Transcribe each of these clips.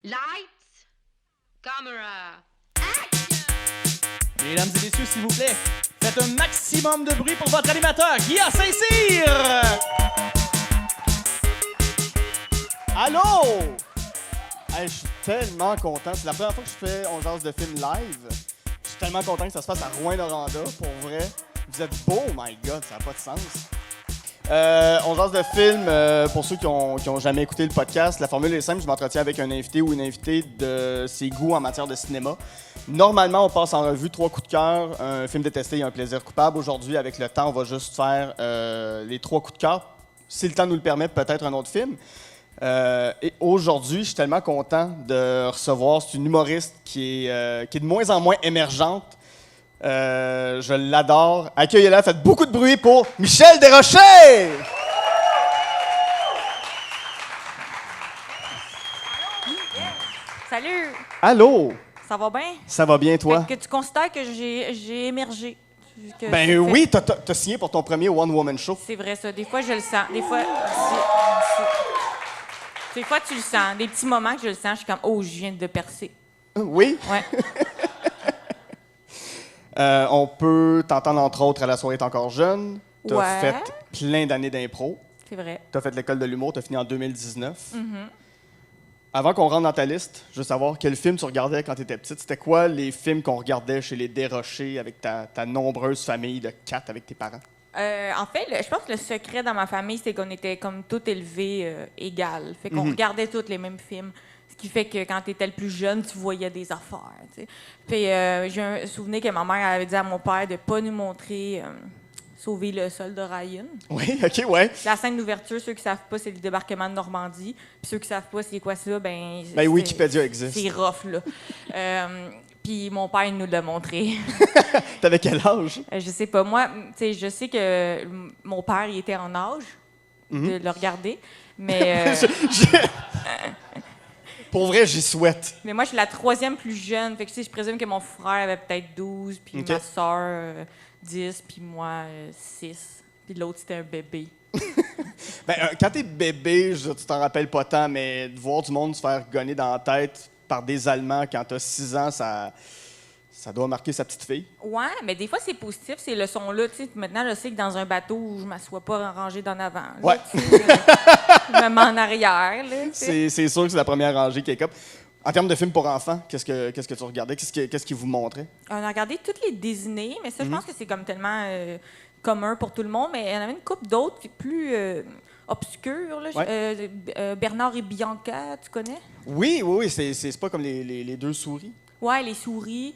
Lights, camera. Mesdames et messieurs, s'il vous plaît, faites un maximum de bruit pour votre animateur, Guillaume Saint-Cyr! Allô? Hey, je suis tellement content. C'est la première fois que je fais On jase de film live. Je suis tellement content que ça se passe à Rouyn-Noranda. Pour vrai, vous êtes beaux, my God, ça n'a pas de sens. On jase de film, pour ceux qui ont jamais écouté le podcast, la formule est simple, je m'entretiens avec un invité ou une invitée de ses goûts en matière de cinéma. Normalement, on passe en revue 3 coups de cœur, un film détesté et un plaisir coupable. Aujourd'hui, avec le temps, on va juste faire les 3 coups de cœur. Si le temps nous le permet, peut-être un autre film. Et aujourd'hui, je suis tellement content de recevoir, c'est une humoriste qui est de moins en moins émergente. Je l'adore. Accueillez-la, faites beaucoup de bruit pour Michel Desrochers! Salut! Allô? Ça va bien? Ça va bien, toi? Fait que tu considères que j'ai émergé? Que Ben j'ai oui, fait- t'as signé pour ton premier One Woman Show. C'est vrai, ça. Des fois, je le sens. Des fois, tu le sens. Des petits moments que je le sens, je suis comme, oh, je viens de percer. Oui? Ouais. On peut t'entendre, entre autres, à La soirée est encore jeune. T'as Ouais. fait plein d'années d'impro. C'est vrai. T'as fait l'école de l'humour, t'as fini en 2019. Avant qu'on rentre dans ta liste, je veux savoir quel film tu regardais quand tu étais petite. C'était quoi les films qu'on regardait chez les Desrochers avec ta nombreuse famille de 4 avec tes parents? En fait, je pense que le secret dans ma famille, c'est qu'on était comme tous élevés égales. Fait qu'on regardait tous les mêmes films. Ce qui fait que quand tu étais le plus jeune, tu voyais des affaires. Tu sais. Puis j'ai un souvenir que ma mère avait dit à mon père de ne pas nous montrer Sauver le soldat Ryan. Oui, OK, ouais. La scène d'ouverture, ceux qui savent pas, c'est le débarquement de Normandie. Puis ceux qui savent pas, c'est quoi ça, Ben, c'est- Wikipédia existe. C'est rough, là. Puis mon père, il nous l'a montré. T'avais quel âge? Je sais pas. Moi, tu sais, je sais que mon père, il était en âge de le regarder. Mais, Pour vrai, j'y souhaite. mais moi, je suis la 3e plus jeune. Fait que, tu sais, je présume que mon frère avait peut-être 12, puis OK. ma soeur 10, puis moi 6. Puis l'autre, c'était un bébé. Ben, quand t'es bébé, tu t'en rappelles pas tant, mais de voir du monde se faire gonner dans la tête par des Allemands quand t'as 6 ans, ça doit marquer sa petite fille. Ouais, mais des fois, c'est positif, ces leçons-là. Tu sais, maintenant, je sais que dans un bateau, je ne m'assois pas rangée d'en avant. là, Ouais. tu sais, je me mets en arrière. Là, tu sais. C'est sûr que c'est la première rangée qui est comme. En termes de films pour enfants, qu'est-ce que tu regardais? Qu'est-ce qui vous montrait? On a regardé toutes les Disney, mais ça, je pense que c'est comme tellement commun pour tout le monde. Mais il y en avait une couple d'autres plus obscures. Là. Ouais. Bernard et Bianca, tu connais? Oui, c'est pas comme les deux souris. Ouais, Les Souris.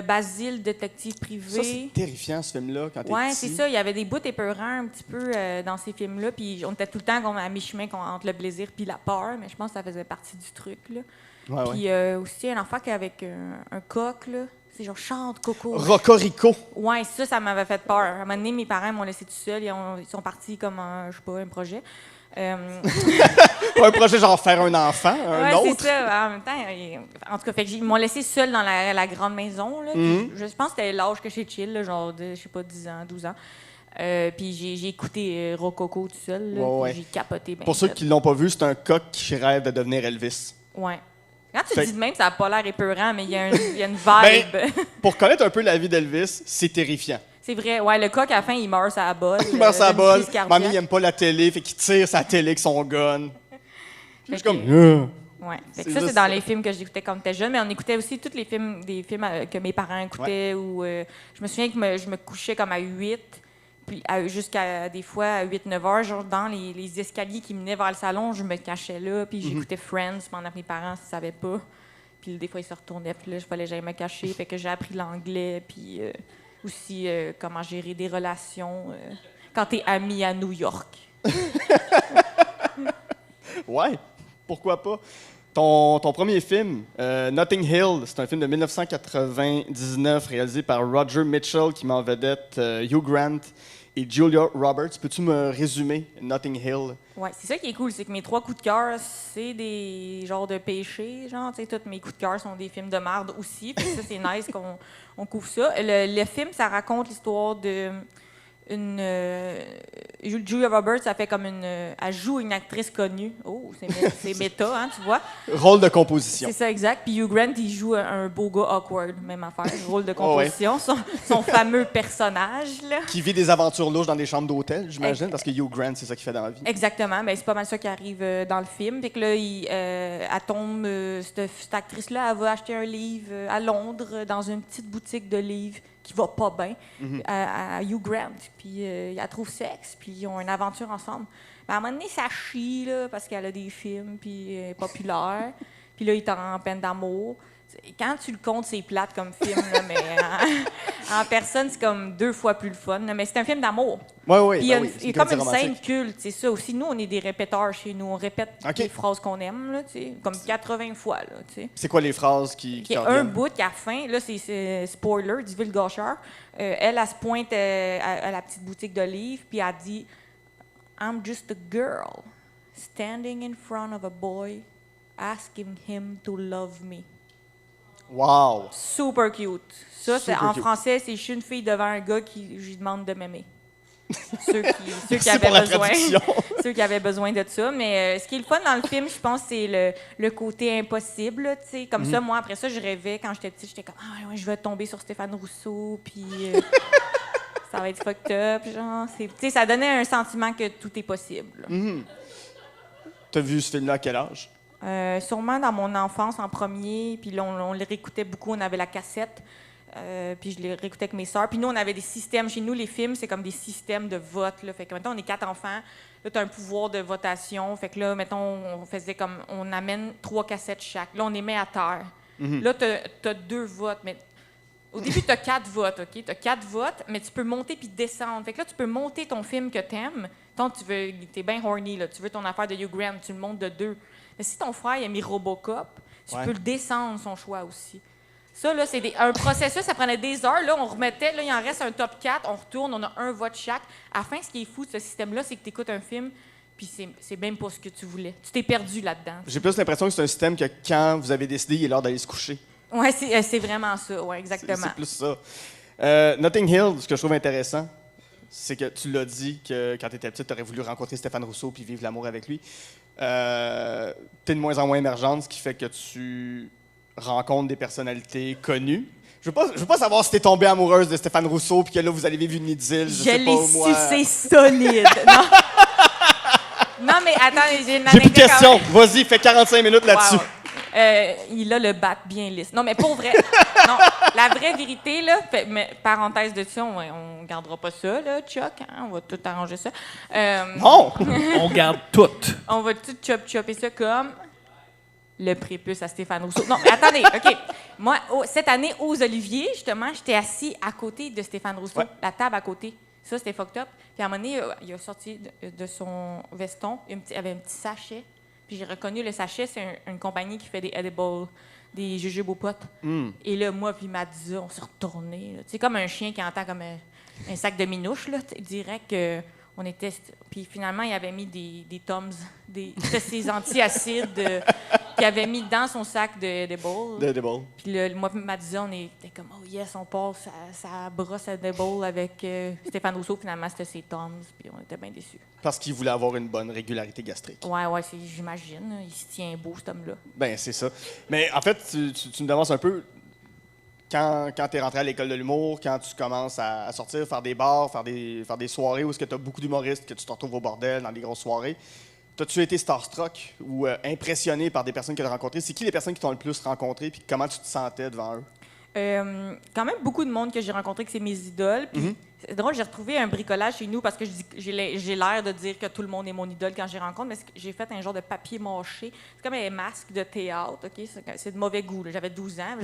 Basile, détective privé. Ça, c'est terrifiant, ce film-là, quand t'es Ouais, petit. c'est ça. Il y avait des bouts épeurants un petit peu dans ces films-là. Puis on était tout le temps à mi-chemin entre le plaisir puis la peur. Mais je pense que ça faisait partie du truc. Là. Ouais, Puis aussi, un enfant avec un coq, là. C'est genre chante Coco. Rocorico. Ouais, ça m'avait fait peur. À un moment donné, mes parents m'ont laissé tout seul. Ils sont partis comme je sais pas, un projet. Pas un projet genre faire un enfant, un Ouais, autre. c'est ça. En même temps, en tout cas, fait que ils m'ont laissé seule dans la grande maison. Là, puis je pense que c'était l'âge que j'ai chill, là, genre de, je sais pas, 10 ans, 12 ans. Puis j'ai écouté Rococo tout seul. Là, Ouais, puis j'ai capoté. Ben Pour ceux fait. qui l'ont pas vu, c'est un coq qui rêve de devenir Elvis. Ouais. Quand tu Fait- dis de même, ça n'a pas l'air épeurant, mais il y a une vibe. Ben, pour connaître un peu la vie d'Elvis, c'est terrifiant. C'est vrai. Ouais, le coq, à la fin, il meurt à la bolle. Il meurt sa d'une balle. crise cardiaque. Mamie, il aime pas la télé, fait qu'il tire sa télé avec son gun. Je Fait suis comme. que- Ouais. Fait que C'est ça, juste c'est dans ça. les films que j'écoutais quand j'étais jeune, mais on écoutait aussi tous les films, des films que mes parents écoutaient. Ou, je me souviens que je me couchais comme à 8, puis jusqu'à des fois à 8-9 heures, genre dans les escaliers qui menaient vers le salon, je me cachais là, puis j'écoutais Friends pendant que mes parents ne savaient pas. Puis des fois, ils se retournaient, puis là, je fallait que j'aille me cacher. Fait que j'ai appris l'anglais, puis aussi comment gérer des relations quand t'es ami à New York. Ouais, pourquoi pas. Ton premier film, Notting Hill, c'est un film de 1999 réalisé par Roger Mitchell qui met en vedette Hugh Grant et Julia Roberts. Peux-tu me résumer Notting Hill? Ouais, c'est ça qui est cool, c'est que mes 3 coups de cœur, c'est des genres de péchés, genre, tu sais, tous mes coups de cœur sont des films de merde aussi, fait que ça, c'est nice qu'on couvre ça. Le film, ça raconte l'histoire de Julia Roberts, ça fait comme elle joue une actrice connue. Oh, c'est méta, hein, tu vois. Rôle de composition. C'est ça, exact. Puis Hugh Grant, il joue un beau gars awkward, même affaire. Rôle de composition, son fameux personnage, là. Qui vit des aventures louches dans des chambres d'hôtel, j'imagine, parce que Hugh Grant, c'est ça qu'il fait dans la vie. Exactement. Ben, c'est pas mal ça qui arrive dans le film. Fait que là, elle tombe, cette actrice-là, elle va acheter un livre à Londres, dans une petite boutique de livres qui va pas bien, à Hugh Grant. Puis elle trouve sexe, puis ils ont une aventure ensemble. Mais à un moment donné, ça chie, là, parce qu'elle a des films, puis elle est populaire. Puis là, il est en peine d'amour. Quand tu le comptes, c'est plate comme film, là, mais en personne, c'est comme 2 fois plus le fun. Là, mais c'est un film d'amour. Oui, Puis il y a comme une romantique. scène culte, c'est ça. Aussi, nous, on est des répéteurs chez nous. On répète les phrases qu'on aime, là, comme 80 fois. Là, c'est quoi les phrases qui Il y a un bout qu'à la fin, là, c'est spoiler, divulgateur. Elle se pointe à la petite boutique de livres, puis elle dit « I'm just a girl standing in front of a boy asking him to love me. » Wow! Super cute. Ça, c'est Super en cute. français, c'est « Je suis une fille devant un gars qui lui demande de m'aimer. » Ceux qui C'est avaient pour la besoin. traduction. Ceux qui avaient besoin de ça. Mais ce qui est le fun dans le film, je pense, c'est le côté impossible. Là, comme ça, moi, après ça, je rêvais. Quand j'étais petite, j'étais comme « Ah ouais, je vais tomber sur Stéphane Rousseau. » Puis ça va être fucked up. Genre, ça donnait un sentiment que tout est possible. T'as vu ce film-là à quel âge? Sûrement dans mon enfance en premier. Puis là, on le réécoutait beaucoup. On avait la cassette. Puis je les réécoutais avec mes sœurs. Puis nous, on avait des systèmes. Chez nous, les films, c'est comme des systèmes de vote. Là. Fait que, mettons, on est 4 enfants. Là, tu as un pouvoir de votation. Fait que là, mettons, on faisait comme... On amène 3 cassettes chaque. Là, on les met à terre. Là, tu as 2 votes. Mais au début, tu as 4 votes, OK? Tu as 4 votes, mais tu peux monter puis descendre. Fait que là, tu peux monter ton film que t'aimes. Mettons, t'es bien horny, là. Tu veux ton affaire de Hugh Grant, tu le montes de 2. Mais si ton frère il a mis Robocop, tu peux le descendre, son choix aussi. Ça, là, c'est un processus, ça prenait des heures. Là, on remettait, là, il en reste un top 4, on retourne, on a un vote chaque. À la fin, ce qui est fou de ce système-là, c'est que tu écoutes un film, puis c'est même pas ce que tu voulais. Tu t'es perdu là-dedans. J'ai plus l'impression que c'est un système que quand vous avez décidé, il est l'heure d'aller se coucher. Oui, c'est vraiment ça, ouais, exactement. C'est plus ça. Notting Hill, ce que je trouve intéressant, c'est que tu l'as dit que quand tu étais petite, tu aurais voulu rencontrer Stéphane Rousseau puis vivre l'amour avec lui. Tu es de moins en moins émergente, ce qui fait que tu rencontres des personnalités connues. Je veux pas savoir si t'es tombée amoureuse de Stéphane Rousseau puis que là, vous allez vivre une idylle. Je sais l'ai pas, su, moi. c'est solide. Non. Non, mais attends, j'ai une J'ai plus anecdote de questions. Vas-y, fais 45 minutes là-dessus. Wow. Il a le bat bien lisse. Non, mais pour vrai, non, la vraie vérité, là, mais parenthèse de ça, on gardera pas ça, là, Chuck, hein, on va tout arranger ça. Non! On garde tout. On va tout chopper ça comme le prépuce à Stéphane Rousseau. Non, mais attendez, OK. Moi, cette année, aux Oliviers, justement, j'étais assis à côté de Stéphane Rousseau, la table à côté. Ça, c'était fucked up. Puis à un moment donné, il a sorti de son veston, il avait un petit sachet. Puis j'ai reconnu le sachet, c'est une compagnie qui fait des edibles, des jujubes aux potes. Et là, moi puis Madza, on s'est retournés. C'est comme un chien qui entend comme un sac de minouches, là. Direct on était... Puis finalement, il avait mis des Toms, c'était ces antiacides qu'il avait mis dans son sac de edibles. Puis là, moi et Madza, on était comme, oh yes, on passe sa brosse à edibles avec Stéphane Rousseau. Finalement, c'était ses Toms, puis on était bien déçus. Parce qu'il voulait avoir une bonne régularité gastrique. Ouais, j'imagine. Il se tient beau, cet homme-là. Ben, c'est ça. Mais en fait, tu me demandes un peu, quand tu es rentré à l'école de l'humour, quand tu commences à sortir, faire des bars, faire des soirées où est-ce que tu as beaucoup d'humoristes, que tu te retrouves au bordel, dans des grosses soirées, t'as-tu été starstruck ou impressionné par des personnes que tu as rencontrées? C'est qui les personnes qui t'ont le plus rencontré, puis comment tu te sentais devant eux? Quand même beaucoup de monde que j'ai rencontré que c'est mes idoles. Puis c'est drôle, j'ai retrouvé un bricolage chez nous parce que j'ai l'air de dire que tout le monde est mon idole quand je les rencontre, mais j'ai fait un genre de papier mâché. C'est comme un masque de théâtre, OK? C'est de mauvais goût. Là. J'avais 12 ans,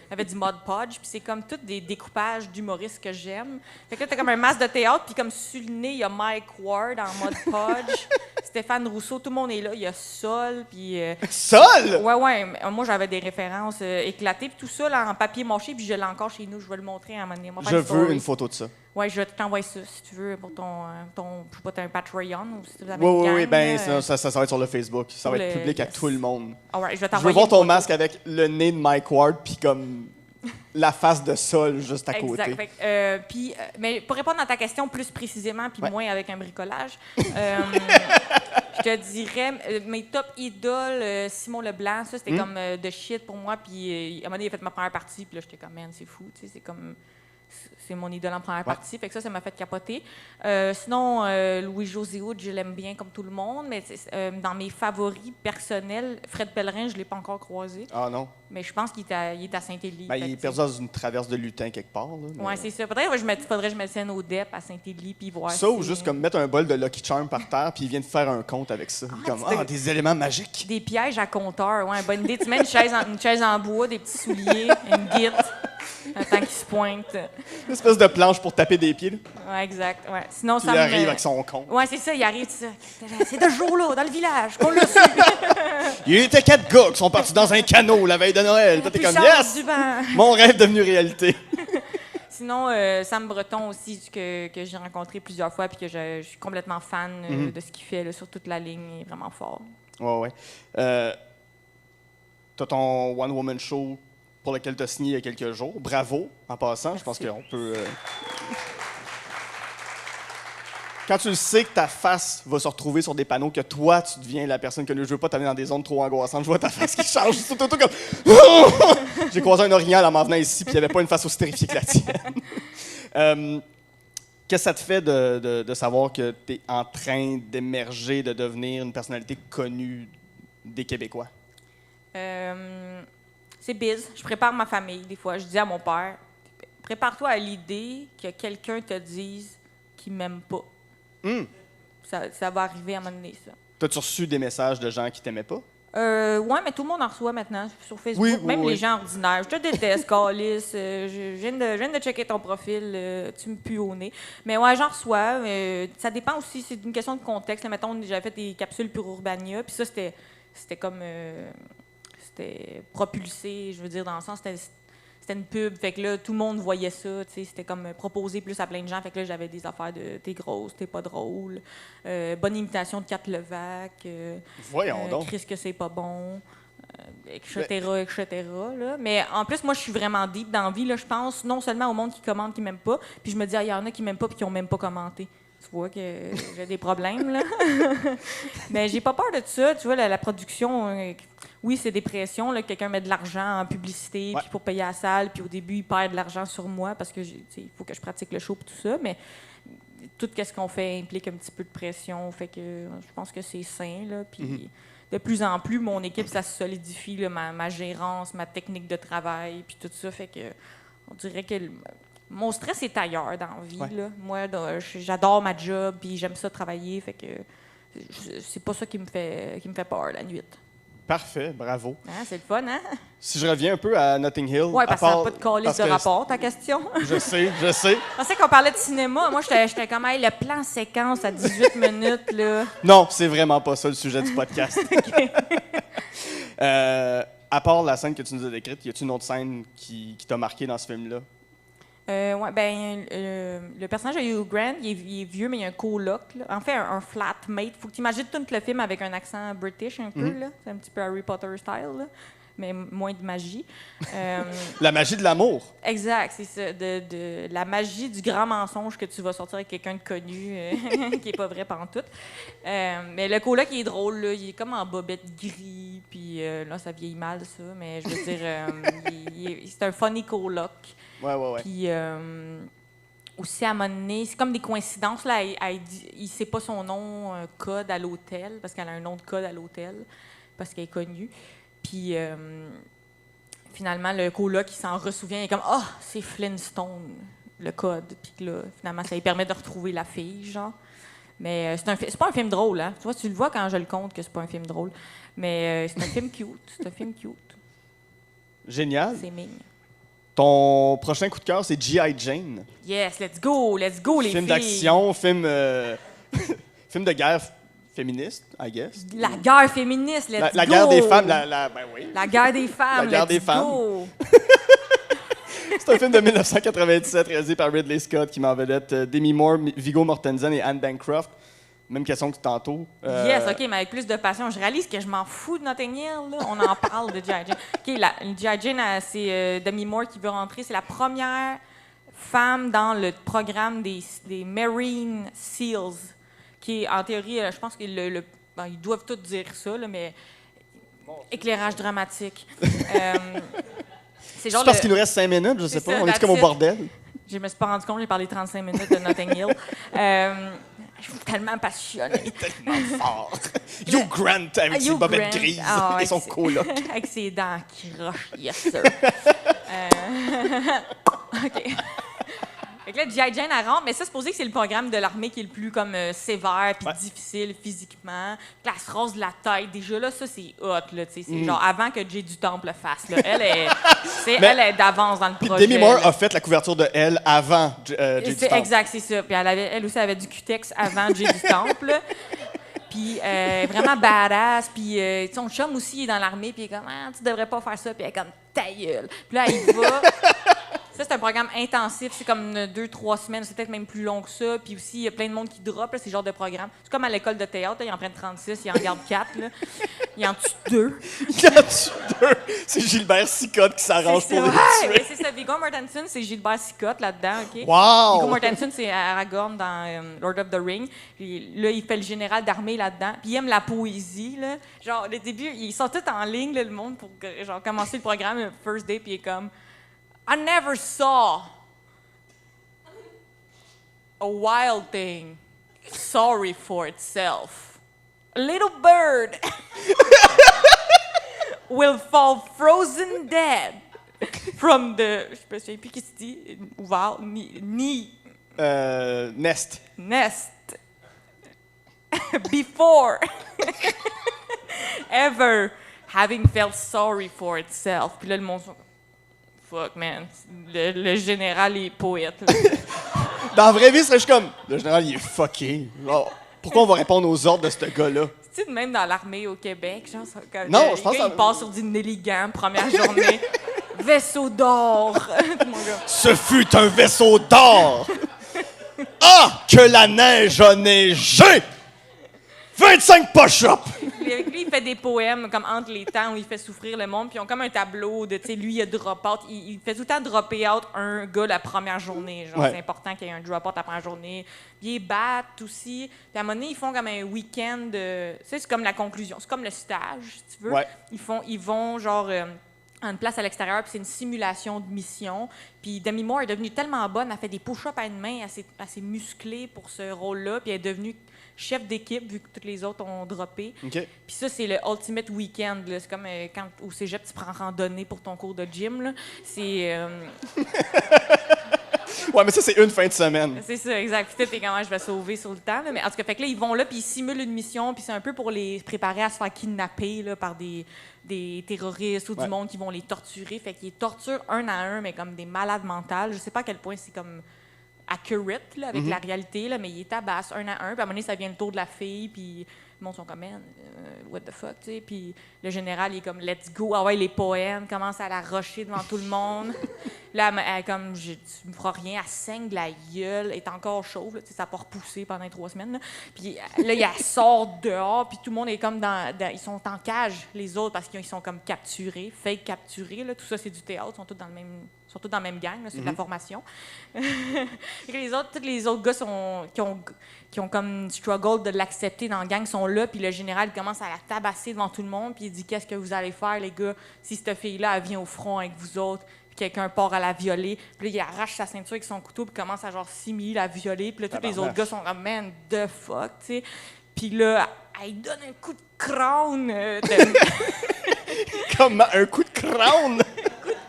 j'avais du Mod Podge, puis c'est comme tous des découpages d'humoristes que j'aime. Fait que là, t'as comme un masque de théâtre, puis comme sur le nez, il y a Mike Ward en Mod Podge, Stéphane Rousseau, tout le monde est là. Il y a Sol, puis... Sol? Ouais. Moi, j'avais des références éclatées, puis tout ça là, en papier mâché, puis je l'ai encore chez nous. Je vais le montrer à un moment donné. Je veux une photo de ça. Ouais, je vais t'envoyer ça, si tu veux, pour ton je sais pas, t'as un Patreon ou si vous avez une gang, Oui, ben là, ça va être sur le Facebook. Ça va être public à tout le monde. All right, je vais Je veux t'envoyer voir une ton photo. masque avec le nez de Mike Ward, puis comme la face de sol juste à côté. Exact. Fait que, mais pour répondre à ta question plus précisément, puis moins avec un bricolage, je te dirais, mes top idoles, Simon Leblanc, ça, c'était comme de shit pour moi. Puis à un moment donné, il a fait ma première partie, puis là, j'étais comme, man, c'est fou, tu sais, c'est comme... C'est mon idole en première partie, fait que ça m'a fait capoter. Sinon, Louis-José Hood, je l'aime bien comme tout le monde, mais dans mes favoris personnels, Fred Pellerin, je ne l'ai pas encore croisé. Ah non? Mais je pense qu'il est à Saint-Élie. Ben, il est perdu dans une traverse de lutin quelque part. Oui, c'est ça. Faudrait que je me tienne au DEP à Saint-Élie puis voir. Ça, ou juste comme mettre un bol de Lucky Charm par terre, puis il vient de faire un compte avec ça. Des éléments magiques. Des pièges à compteur, ouais, bonne idée. Tu mets une chaise en bois, des petits souliers, une guite, un temps qu'il se pointe. Une espèce de planche pour taper des pieds. Là. Ouais, exact. Ouais. Sinon, Puis ça il me... arrive avec son compte. Ouais, c'est ça, il arrive, c'est ça. C'est de ce jour-là, dans le village, qu'on l'a su. Il était 4 gars qui sont partis dans un canot la veille de Noël. Toi, t'es comme, Puissance yes! du vent. Mon rêve devenu réalité. Sinon, Sam Breton aussi, que j'ai rencontré plusieurs fois puis que je suis complètement fan de ce qu'il fait là, sur toute la ligne. Il est vraiment fort. Ouais. T'as ton One Woman Show pour lequel tu as signé il y a quelques jours. Bravo, en passant. Merci. Je pense qu'on peut... Quand tu le sais que ta face va se retrouver sur des panneaux, que toi, tu deviens la personne que je veux pas t'amener dans des zones trop angoissantes, je vois ta face qui change. C'est tout comme... J'ai croisé un orignal en m'en venant ici, puis il n'y avait pas une face aussi terrifiée que la tienne. Qu'est-ce que ça te fait de savoir que tu es en train d'émerger, de devenir une personnalité connue des Québécois? C'est biz. Je prépare ma famille, des fois. Je dis à mon père, prépare-toi à l'idée que quelqu'un te dise qu'il m'aime pas. Ça va arriver à un moment donné, ça. T'as-tu reçu des messages de gens qui t'aimaient pas? Ouais, mais tout le monde en reçoit maintenant sur Facebook. Oui, même oui. les gens ordinaires. Je te déteste, Calice. Je viens de checker ton profil. Tu me pues au nez. Mais ouais, j'en reçois. Ça dépend aussi. C'est une question de contexte. Là, mettons, j'avais fait des capsules pour Urbania. Puis ça, c'était comme... c'était propulsé, je veux dire, dans le sens... C'était une pub, fait que là, tout le monde voyait ça, tu sais, c'était comme proposé plus à plein de gens, fait que là, j'avais des affaires de « t'es grosse, t'es pas drôle bonne imitation de Kat Levac, Voyons donc. Chris que c'est pas bon, etc., là. Mais en plus, moi, je suis vraiment deep dans la vie, là, je pense non seulement au monde qui commente, qui m'aime pas, puis je me dis, il y en a qui m'aiment pas puis qui ont même pas commenté. Tu vois que j'ai des problèmes, là. Mais j'ai pas peur de ça, tu vois, la production... oui, c'est des pressions. Là, quelqu'un met de l'argent en publicité puis pour payer la salle. Puis au début, il perd de l'argent sur moi parce que il faut que je pratique le show et tout ça. Mais tout ce qu'on fait implique un petit peu de pression. Fait que je pense que c'est sain. Là, puis de plus en plus, mon équipe, ça se solidifie. Là, ma gérance, ma technique de travail, puis tout ça. Fait que on dirait que mon stress est ailleurs dans la vie. Là. Moi, j'adore ma job puis j'aime ça travailler. Fait que c'est pas ça qui me fait peur la nuit. Parfait, bravo. Hein, c'est le fun, hein? Si je reviens un peu à Notting Hill... Oui, parce que ça n'a pas de calice de rapport, ta question. Je sais. Je pensais qu'on parlait de cinéma. Moi, j'étais comme, hey, le plan séquence à 18 minutes, là. Non, c'est vraiment pas ça le sujet du podcast. À part la scène que tu nous as décrite, y a-t-il une autre scène qui t'a marqué dans ce film-là? Ouais, le personnage de Hugh Grant, il est vieux, mais il y a un coloc. Là. En fait, un flatmate. Faut que tu imagines tout le film avec un accent british un peu. Là. C'est un petit peu Harry Potter style, là, mais moins de magie. La magie de l'amour. Exact, c'est ça. De la magie du grand mensonge que tu vas sortir avec quelqu'un de connu, qui n'est pas vrai pantoute. Mais le coloc, il est drôle. Là. Il est comme en bobette gris. Puis là, ça vieillit mal, ça. Mais je veux dire, c'est un funny coloc. Ouais. Puis aussi, à un moment donné, c'est comme des coïncidences. Là, il ne sait pas son nom code à l'hôtel, parce qu'elle a un nom de code à l'hôtel, parce qu'elle est connue. Puis finalement, le coloc, il s'en ressouvient. Il est comme « Ah, c'est Flintstone, le code. » Puis là, finalement, ça lui permet de retrouver la fille, genre. Mais c'est pas un film drôle, hein. Tu vois, tu le vois quand je le compte que c'est pas un film drôle. Mais c'est un film cute. Génial. C'est mignon. Ton prochain coup de cœur, c'est G.I. Jane. Yes, let's go, les filles. Film d'action, film de guerre féministe, I guess. La guerre féministe, let's go. La guerre des femmes, ben oui. La guerre des femmes, La guerre des femmes. go. C'est un film de 1997 réalisé par Ridley Scott qui met en vedette Demi Moore, Viggo Mortensen et Anne Bancroft. Même question que tantôt. Yes, OK, mais avec plus de passion. Je réalise que je m'en fous de Notting Hill, là. On en parle de G.I. Jane. OK, G.I. Jane, c'est Demi Moore qui veut rentrer. C'est la première femme dans le programme des Marine Seals, qui est, en théorie, je pense qu'ils ils doivent tous dire ça, là, mais éclairage dramatique. C'est parce qu'il nous reste 5 minutes, je sais pas. On est comme au bordel. Je me suis pas rendu compte, j'ai parlé 35 minutes de Notting Hill. Je suis tellement passionnée. Tellement fort. Hugh Grant avec ses bobettes grises et son coloc. Avec ses dents qui rochent, yes sir. OK. Fait que là, G.I. Jane, elle rentre, mais ça, c'est supposé que c'est le programme de l'armée qui est le plus comme sévère puis difficile physiquement. Là, elle se rase de la tête. Déjà, là, ça, c'est hot, là, tu sais. C'est genre avant que Jay du Temple le fasse, là. Elle est d'avance dans le projet. Demi Moore a fait la couverture de Elle avant Jay du Temple. Exact, c'est ça. Puis elle aussi avait du cutex avant Jay du Temple. Puis vraiment badass. Puis son chum aussi il est dans l'armée. Puis il est comme, ah, tu devrais pas faire ça. Puis elle est comme, ta gueule. Puis là, il va. Ça, c'est un programme intensif. C'est comme 2-3 semaines. C'est peut-être même plus long que ça. Puis aussi, il y a plein de monde qui drop. C'est ce genre de programme. C'est comme à l'école de théâtre. Là, ils en prennent 36, ils en gardent 4. Là. Ils en tuent 2. Ils en tuent 2. C'est Gilbert Sicotte qui s'arrange pour les tuer. C'est ça. Viggo Mortensen, c'est Gilbert Sicotte là-dedans. OK? Wow! Viggo Mortensen, c'est Aragorn dans Lord of the Rings. Puis là, il fait le général d'armée là-dedans. Puis il aime la poésie. Là. Genre, au début, ils sont tous en ligne, là, le monde, pour genre, commencer le programme, First Day. Puis il est comme... I never saw a wild thing sorry for itself. A little bird will fall frozen dead from the... Je me souviens plus qui se dit. Nest. Nest. Before ever having felt sorry for itself. Puis là, le monde... Fuck, man. Le général est poète. Dans la vraie vie, ce serait juste comme... Le général, il est fucké. Genre, pourquoi on va répondre aux ordres de ce gars-là? C'est-tu de même dans l'armée au Québec? Genre, quand non, je pense que... Il passe sur du Nelligan, première journée. Vaisseau d'or. Ce fut un vaisseau d'or! Ah! Que la neige a neigé! 25 push-ups! Lui, il fait des poèmes comme entre les temps où il fait souffrir le monde, puis ils ont comme un tableau de, tu sais, lui, il a drop out. Il fait tout le temps dropper out un gars la première journée. Genre, c'est important qu'il y ait un drop out la première journée. Puis ils battent aussi. Puis à un moment donné, ils font comme un week-end. Tu sais, c'est comme la conclusion. C'est comme le stage, si tu veux. Ouais. Ils vont, genre. À une place à l'extérieur, puis c'est une simulation de mission. Puis Demi Moore est devenue tellement bonne, elle fait des push-ups à une main assez musclée pour ce rôle-là, puis elle est devenue chef d'équipe, vu que toutes les autres ont droppé. Okay. Puis ça, c'est le ultimate weekend. Là. C'est comme quand au cégep, tu prends randonnée pour ton cours de gym. Là. C'est... Ouais, mais ça, c'est une fin de semaine. C'est ça, exact. Puis t'es comment je vais sauver sur le temps. Là. Mais en tout cas, fait que là, ils vont là, puis ils simulent une mission, puis c'est un peu pour les préparer à se faire kidnapper là, par des terroristes ou du monde qui vont les torturer. Fait qu'ils les torturent un à un, mais comme des malades mentales. Je sais pas à quel point c'est comme accurate là, avec la réalité, là, mais ils les tabassent un à un. Puis à un moment donné, ça vient le tour de la fille, puis le monde sont comme, man, what the fuck, tu sais. Puis le général, il est comme, let's go. Ah ouais, les poèmes commencent à la rusher devant tout le monde. Là, elle est comme, tu me feras rien, elle saigne de la gueule, elle est encore chauve, là, ça n'a pas repoussé pendant 3 semaines. Là. Puis là, elle sort dehors, puis tout le monde est comme ils sont en cage, les autres, parce qu'ils sont comme capturés, fake capturés. Là. Tout ça, c'est du théâtre, ils sont tous dans le même gang, là, c'est de la formation. Tous les autres gars qui ont comme struggle de l'accepter dans la gang sont là, puis le général commence à la tabasser devant tout le monde, puis il dit, qu'est-ce que vous allez faire, les gars, si cette fille-là, elle vient au front avec vous autres, puis quelqu'un part à la violer, puis là, il arrache sa ceinture avec son couteau, puis commence à genre simuler la violer, puis là, tous les autres gars sont comme, man, the fuck, tu sais. Puis là, elle donne un coup de crâne. Comment? Un coup de crâne?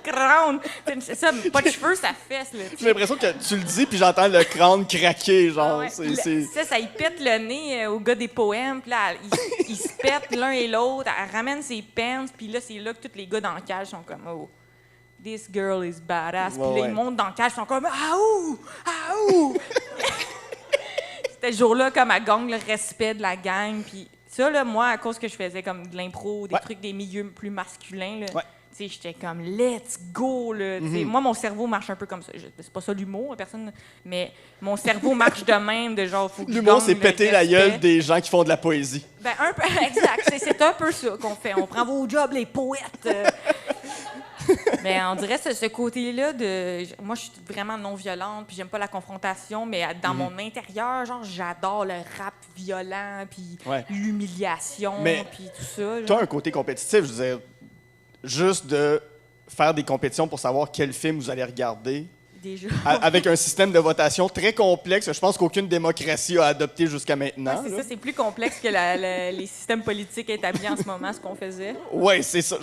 Crâne. C'est ça, pas de cheveux, ça fesse. Là, j'ai l'impression que tu le dis, puis j'entends le crâne craquer, genre. Ah ouais. Ça, il pète le nez au gars des poèmes, puis là, ils se pètent l'un et l'autre, elle ramène ses pants, puis là, c'est là que tous les gars dans le cage sont comme, oh, this girl is badass. Puis là, ils montent dans le cage, ils sont comme, aouh, aouh. C'était ce jour-là, comme, elle gagne le respect de la gang, puis ça, là, moi, à cause que je faisais comme de l'impro, des trucs des milieux plus masculins, là, tu sais, j'étais comme, let's go, là. Tu sais, moi, mon cerveau marche un peu comme ça. C'est pas ça l'humour, personne, mais mon cerveau marche de même, de genre, faut que L'humour, je c'est gagne le péter la respect. gueule des gens qui font de la poésie. Ben, un peu, exact. C'est un peu ça qu'on fait. On prend vos jobs, les poètes. Mais on dirait ce côté-là de... Moi, je suis vraiment non-violente, puis j'aime pas la confrontation, mais dans mon intérieur, genre, j'adore le rap violent, puis l'humiliation, Mais puis tout ça. Tu genre. as un côté compétitif, je veux dire, juste de faire des compétitions pour savoir quel film vous allez regarder, Déjà. avec un système de votation très complexe, je pense qu'aucune démocratie a adopté jusqu'à maintenant. Ouais, c'est ça, c'est plus complexe que les systèmes politiques établis en ce moment, ce qu'on faisait. Oui, c'est ça.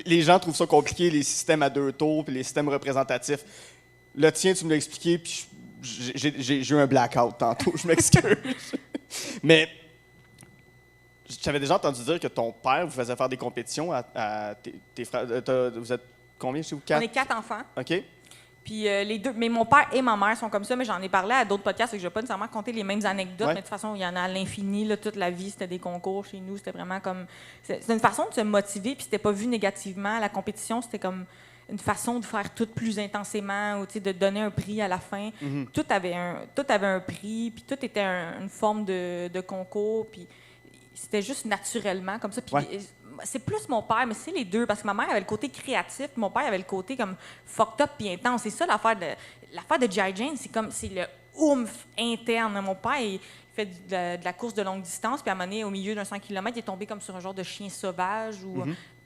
Les gens trouvent ça compliqué, les systèmes à 2 tours, puis les systèmes représentatifs. Le tien, tu me l'as expliqué, puis j'ai eu un blackout tantôt, je m'excuse. Mais j'avais déjà entendu dire que ton père vous faisait faire des compétitions à tes frères. Vous êtes combien chez vous? 4? On est 4 enfants. OK. Puis les deux, mais mon père et ma mère sont comme ça, mais j'en ai parlé à d'autres podcasts, et que je vais pas nécessairement compter les mêmes anecdotes, mais de toute façon, il y en a à l'infini, là, toute la vie, c'était des concours chez nous, c'était vraiment comme... C'est une façon de se motiver, puis c'était pas vu négativement. La compétition, c'était comme une façon de faire tout plus intensément, ou de donner un prix à la fin. Tout avait un prix, puis tout était une forme de concours, puis c'était juste naturellement comme ça. Puis c'est plus mon père, mais c'est les deux, parce que ma mère avait le côté créatif, puis mon père avait le côté comme fucked up puis intense. C'est ça l'affaire de G.I. Jane, c'est le oomph interne. Mon père, il fait de la course de longue distance, puis à un moment donné, au milieu d'un 100 km, il est tombé comme sur un genre de chien sauvage.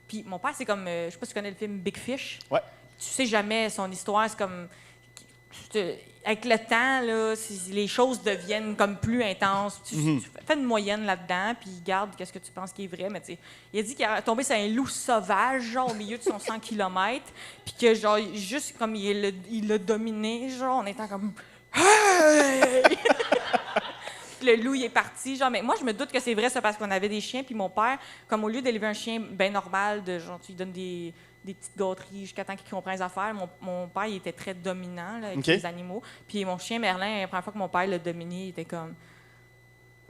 Puis mon père, c'est comme, je sais pas si tu connais le film Big Fish. Ouais. Tu sais jamais son histoire, c'est comme... Avec le temps, là, les choses deviennent comme plus intenses. Tu fais une moyenne là-dedans, puis garde qu'est-ce que tu penses qui est vrai. Mais il a dit qu'il est tombé sur un loup sauvage, genre, au milieu de son 100 km, puis que, genre, juste comme il l'a dominé, genre, en étant comme... Hey! Le loup, il est parti. Genre, mais moi, je me doute que c'est vrai, ça, parce qu'on avait des chiens, puis mon père, comme au lieu d'élever un chien bien normal, de genre, tu lui donnes des petites gâteries jusqu'à temps qu'il comprenne les affaires. Mon père, il était très dominant là, avec les animaux. Puis mon chien Merlin, la première fois que mon père l'a dominé, il était comme...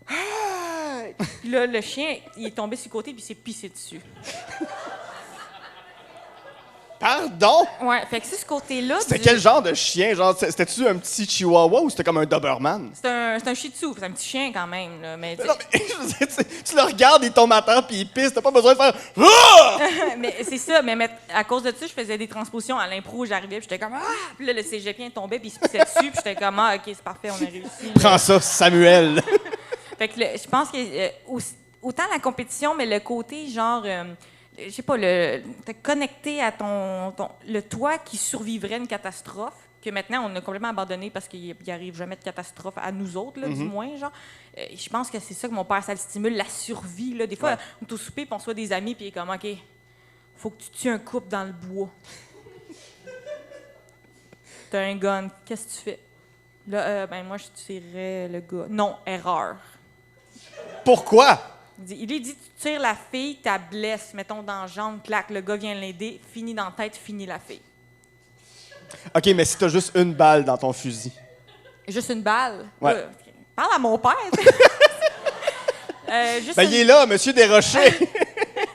Puis là, le chien, il est tombé sur le côté puis il s'est pissé dessus. Pardon? Ouais, fait que c'est ce côté-là... C'était quel genre de chien? Genre, c'était-tu un petit chihuahua ou c'était comme un Doberman? C'est un shih tzu, c'est un petit chien quand même. Là, mais, Non, mais je veux dire, tu le regardes, il tombe à terre puis il pisse, t'as pas besoin de faire « Ah! » mais c'est ça, mais à cause de ça, je faisais des transpositions à l'impro, j'arrivais, puis j'étais comme « Ah! » Puis là, le cégepien tombait, puis il se pissait dessus, puis j'étais comme « Ah, OK, c'est parfait, on a réussi. » Prends ça, Samuel! Fait que je pense que autant la compétition, mais le côté genre... je sais pas, t'es connecté à le toi qui survivrait une catastrophe, que maintenant on a complètement abandonné parce qu'il n'y arrive jamais de catastrophe à nous autres, là, du moins, genre. Je pense que c'est ça que mon père, ça le stimule, la survie, là. Des fois, on est au souper, puis on soit des amis, puis il est comme, OK, faut que tu tues un couple dans le bois. T'as un gun, qu'est-ce que tu fais? Là, moi, je tirerais le gars. Non, erreur. Pourquoi? Il dit, tu tires la fille, t'as blesse, mettons dans la jambe, clac, le gars vient l'aider, fini dans la tête, fini la fille. OK, mais si t'as juste une balle dans ton fusil. Juste une balle? Ouais. Parle à mon père. Il est là, Monsieur Desrochers!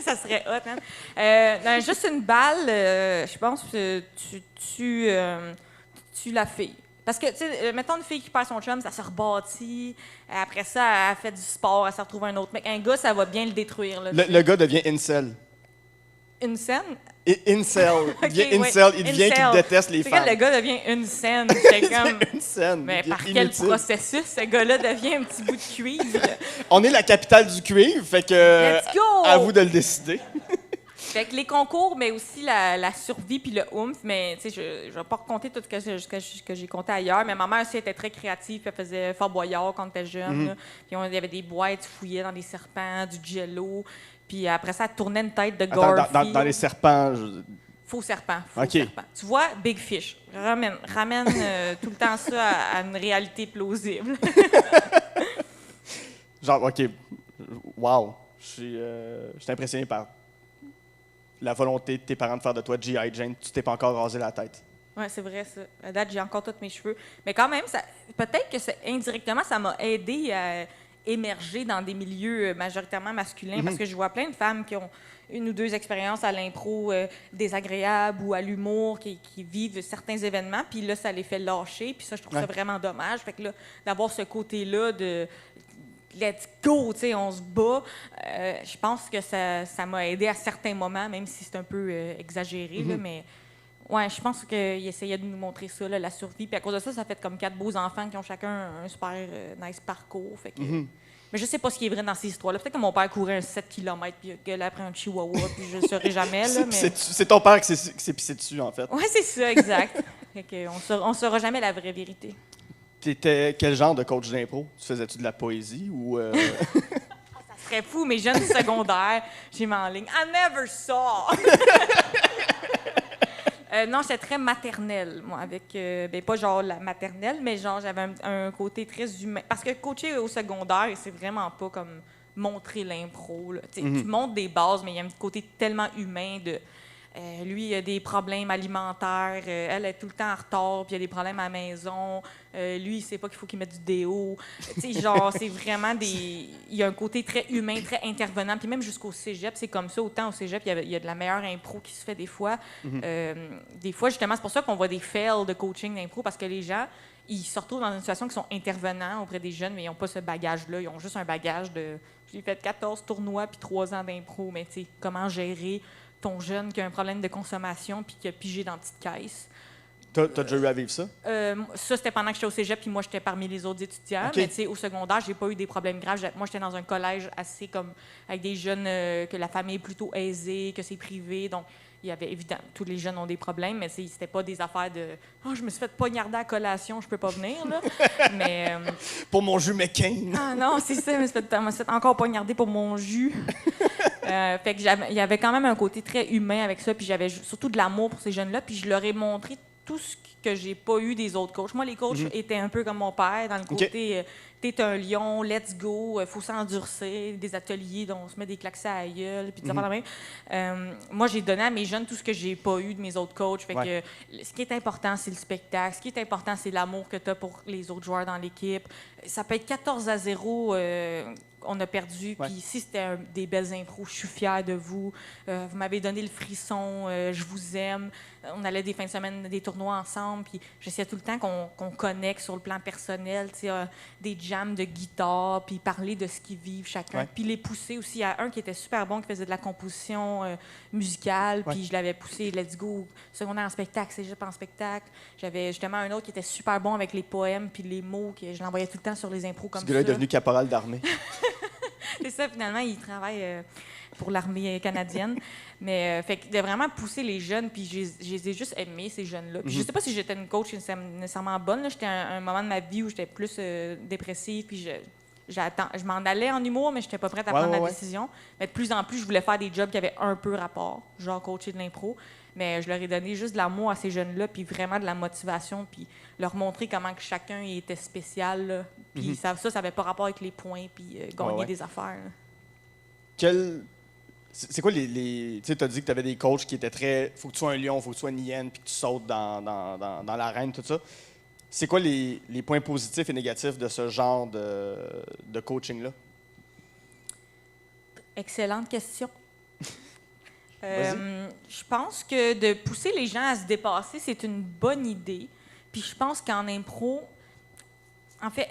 Ça serait hot, hein? Non, juste une balle, je pense que tu tues la fille. Parce que, tu sais, mettons une fille qui perd son chum, ça se rebâtit. Après ça, elle fait du sport, elle se retrouve un autre mec. Un gars, ça va bien le détruire. Là, Le gars devient incel. Une scène? Incel. Il devient Okay, incel. ouais. Il devient qu'il déteste les C'est femmes. quand le gars devient une scène. C'est comme... Une scène. Mais il par devient quel inutile. processus ce gars-là devient un petit bout de cuivre? On est la capitale du cuivre, fait que... Let's go! À vous de le décider. Fait que les concours, mais aussi la survie puis le oomph. Mais tu sais, je vais pas raconter tout ce que j'ai compté ailleurs. Mais ma mère aussi était très créative. Elle faisait Fort Boyard quand elle était jeune. Là. Puis il y avait des boîtes fouillées dans des serpents, du jello. Puis après ça, elle tournait une tête de Attends, Garfield. dans les serpents... Faux serpent. OK. Serpent. Tu vois, Big Fish. Ramène tout le temps ça à une réalité plausible. Genre, OK. Wow. Je suis impressionné par la volonté de tes parents de faire de toi G.I. Jane. Tu t'es pas encore rasé la tête. Oui, c'est vrai, ça. À date, j'ai encore tous mes cheveux. Mais quand même, peut-être que indirectement, ça m'a aidé à émerger dans des milieux majoritairement masculins parce que je vois plein de femmes qui ont une ou deux expériences à l'impro désagréables ou à l'humour, qui vivent certains événements, puis là, ça les fait lâcher, puis ça, je trouve ça vraiment dommage. Fait que là, d'avoir ce côté-là de let's go, tu sais, on se bat, je pense que ça m'a aidé à certains moments, même si c'est un peu exagéré, là, mais ouais, je pense qu'il essayait de nous montrer ça, là, la survie, puis à cause de ça, ça fait comme 4 beaux enfants qui ont chacun un super nice parcours, fait que... Mais je sais pas ce qui est vrai dans ces histoires-là. Peut-être que mon père courait un 7 km puis il a gueulé après un chihuahua puis je le saurais jamais. Là, mais... C'est ton père qui s'est pissé dessus, en fait. Oui, c'est ça, exact. Fait que on saura jamais la vraie vérité. T'étais quel genre de coach d'impro? Tu faisais-tu de la poésie ou... Ça serait fou, mes jeunes secondaires, j'ai mis en ligne. I never saw! Non, j'étais très maternelle, moi, avec... pas genre la maternelle, mais genre j'avais un côté très humain. Parce que coacher au secondaire, c'est vraiment pas comme montrer l'impro. Tu montres des bases, mais il y a un côté tellement humain de... lui, il a des problèmes alimentaires. Elle est tout le temps en retard, puis il y a des problèmes à la maison. Lui, il sait pas qu'il faut qu'il mette du déo. Tu sais, genre, c'est vraiment des... Il y a un côté très humain, très intervenant. Puis même jusqu'au cégep, c'est comme ça. Autant au cégep, il y a de la meilleure impro qui se fait des fois. Des fois, justement, c'est pour ça qu'on voit des fails de coaching d'impro, parce que les gens, ils se retrouvent dans une situation qui sont intervenants auprès des jeunes, mais ils n'ont pas ce bagage-là. Ils ont juste un bagage de... J'ai fait 14 tournois puis 3 ans d'impro, mais tu sais, comment gérer ton jeune qui a un problème de consommation puis qui a pigé dans une petite caisse. T'as déjà eu à vivre ça? Ça, c'était pendant que j'étais au cégep, puis moi, j'étais parmi les autres étudiants. Okay. Mais tu sais, au secondaire, j'ai pas eu des problèmes graves. Moi, j'étais dans un collège assez comme... avec des jeunes que la famille est plutôt aisée, que c'est privé. Donc, il y avait évidemment... Tous les jeunes ont des problèmes, mais c'était pas des affaires de... « Oh, je me suis fait poignarder à collation, je peux pas venir, là. » Mais... Pour mon jus McCain. Ah non, c'est ça. Je me suis fait encore poignarder pour mon jus. Fait que il y avait quand même un côté très humain avec ça, puis j'avais surtout de l'amour pour ces jeunes-là, puis je leur ai montré tout ce que j'ai pas eu des autres coachs. Moi, les coachs étaient un peu comme mon père, dans le côté t'es un lion, let's go, faut s'endurcir, des ateliers dont on se met des claques à la gueule, puis des affaires de même. Moi, j'ai donné à mes jeunes tout ce que j'ai pas eu de mes autres coachs. Fait que ce qui est important, c'est le spectacle. Ce qui est important, c'est l'amour que tu as pour les autres joueurs dans l'équipe. Ça peut être 14-0, on a perdu, puis si c'était des belles impros, je suis fière de vous. Vous m'avez donné le frisson, je vous aime. On allait des fins de semaine, des tournois ensemble, puis j'essayais tout le temps qu'on connecte sur le plan personnel, des jams de guitare, puis parler de ce qu'ils vivent chacun, puis les pousser aussi. Il y a un qui était super bon, qui faisait de la composition musicale, puis je l'avais poussé, let's go, secondaire en spectacle, cégep en spectacle. J'avais justement un autre qui était super bon avec les poèmes, puis les mots, que je l'envoyais tout le temps sur les impros comme ça. Ce gars-là est devenu caporal d'armée. C'est ça, finalement, il travaille pour l'armée canadienne. Mais fait que de vraiment pousser les jeunes, puis je les ai juste aimés, ces jeunes-là. Puis je sais pas si j'étais une coach nécessairement bonne. J'étais à un moment de ma vie où j'étais plus dépressive, puis je m'en allais en humour, mais j'étais pas prête à prendre la décision. Mais de plus en plus, je voulais faire des jobs qui avaient un peu rapport, genre coacher de l'impro. Mais je leur ai donné juste de l'amour à ces jeunes-là, puis vraiment de la motivation, puis leur montrer comment que chacun était spécial. Là. Puis ça n'avait pas rapport avec les points, puis gagner des affaires. C'est quoi les tu sais, tu as dit que tu avais des coachs qui étaient très... Faut que tu sois un lion, faut que tu sois une hyène, puis que tu sautes dans l'arène, tout ça. C'est quoi les points positifs et négatifs de ce genre de coaching-là? Excellente question. Je pense que de pousser les gens à se dépasser, c'est une bonne idée. Puis je pense qu'en impro,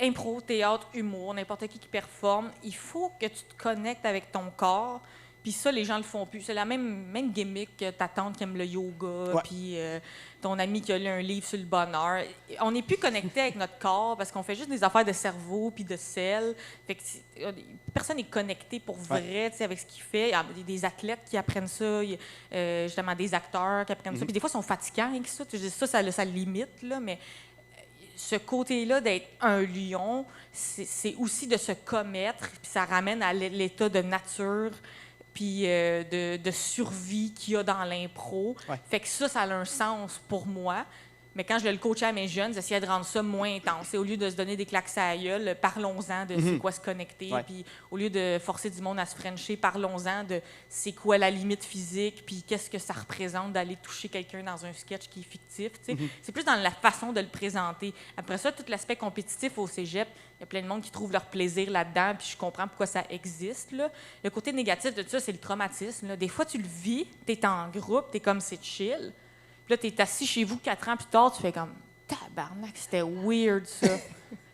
impro, théâtre, humour, n'importe qui performe, il faut que tu te connectes avec ton corps. Puis ça, les gens le font plus. C'est la même gimmick que ta tante qui aime le yoga, puis ton ami qui a lu un livre sur le bonheur. On n'est plus connecté avec notre corps parce qu'on fait juste des affaires de cerveau puis de sel. Fait que personne n'est connecté pour vrai avec ce qu'il fait. Il y a des athlètes qui apprennent ça, justement des acteurs qui apprennent ça. Puis des fois, ils sont fatigants avec ça. Ça limite, là, mais ce côté-là d'être un lion, c'est aussi de se commettre, puis ça ramène à l'état de nature puis de survie qu'il y a dans l'impro. Fait que ça a un sens pour moi. Mais quand je le coachais à mes jeunes, j'essayais de rendre ça moins intense. Et au lieu de se donner des claques à la gueule, parlons-en de c'est quoi se connecter. Ouais. Puis au lieu de forcer du monde à se frencher, parlons-en de c'est quoi la limite physique, puis qu'est-ce que ça représente d'aller toucher quelqu'un dans un sketch qui est fictif. Tu sais. C'est plus dans la façon de le présenter. Après ça, tout l'aspect compétitif au cégep, il y a plein de monde qui trouve leur plaisir là-dedans, puis je comprends pourquoi ça existe. Là. Le côté négatif de tout ça, c'est le traumatisme. Là. Des fois, tu le vis, tu es en groupe, tu es comme c'est chill. Puis là, tu es assis chez vous 4 ans plus tard, tu fais comme tabarnak, c'était weird ça.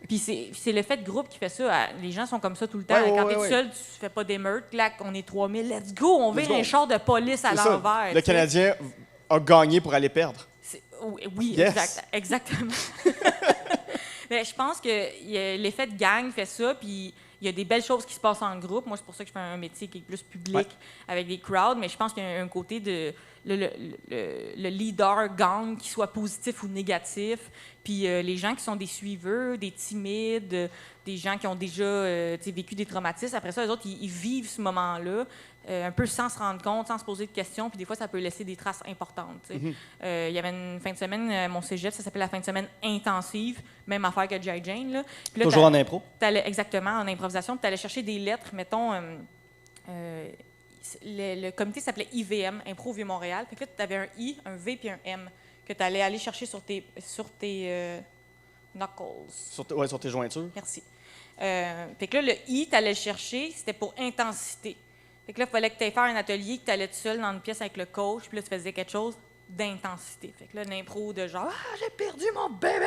Puis c'est l'effet de groupe qui fait ça. Les gens sont comme ça tout le temps. Ouais, Quand ouais, t'es ouais. seul, tu fais pas d'émeute. Là, on est 3000, let's go, on Let's vire go. un char de police à C'est ça. l'envers. Le tu sais. Canadien a gagné pour aller perdre. Oui, Yes. exactement. Mais je pense que l'effet de gang fait ça, puis il y a des belles choses qui se passent en groupe. Moi, c'est pour ça que je fais un métier qui est plus public, Ouais. avec des crowds, mais je pense qu'il y a un côté de le leader gang qui soit positif ou négatif, puis les gens qui sont des suiveurs, des timides, des gens qui ont déjà vécu des traumatismes, après ça, les autres, ils vivent ce moment-là un peu sans se rendre compte, sans se poser de questions, puis des fois, ça peut laisser des traces importantes. Tu sais. Il y avait une fin de semaine, mon cégep, ça s'appelle la fin de semaine intensive, même affaire que G.I. Jane. Là. Puis là, Toujours en impro. exactement, en improvisation, puis tu allais chercher des lettres, mettons... le comité s'appelait IVM, Impro Vieux-Montréal. Fait que là, tu avais un I, un V puis un M que tu allais aller chercher sur tes knuckles. Sur tes jointures. Merci. Fait que là, le I, tu allais le chercher, c'était pour intensité. Fait que là, il fallait que tu ailles faire un atelier, que tu allais tout seul dans une pièce avec le coach, puis là, tu faisais quelque chose d'intensité. Fait que là, l'impro de genre « Ah, j'ai perdu mon bébé! »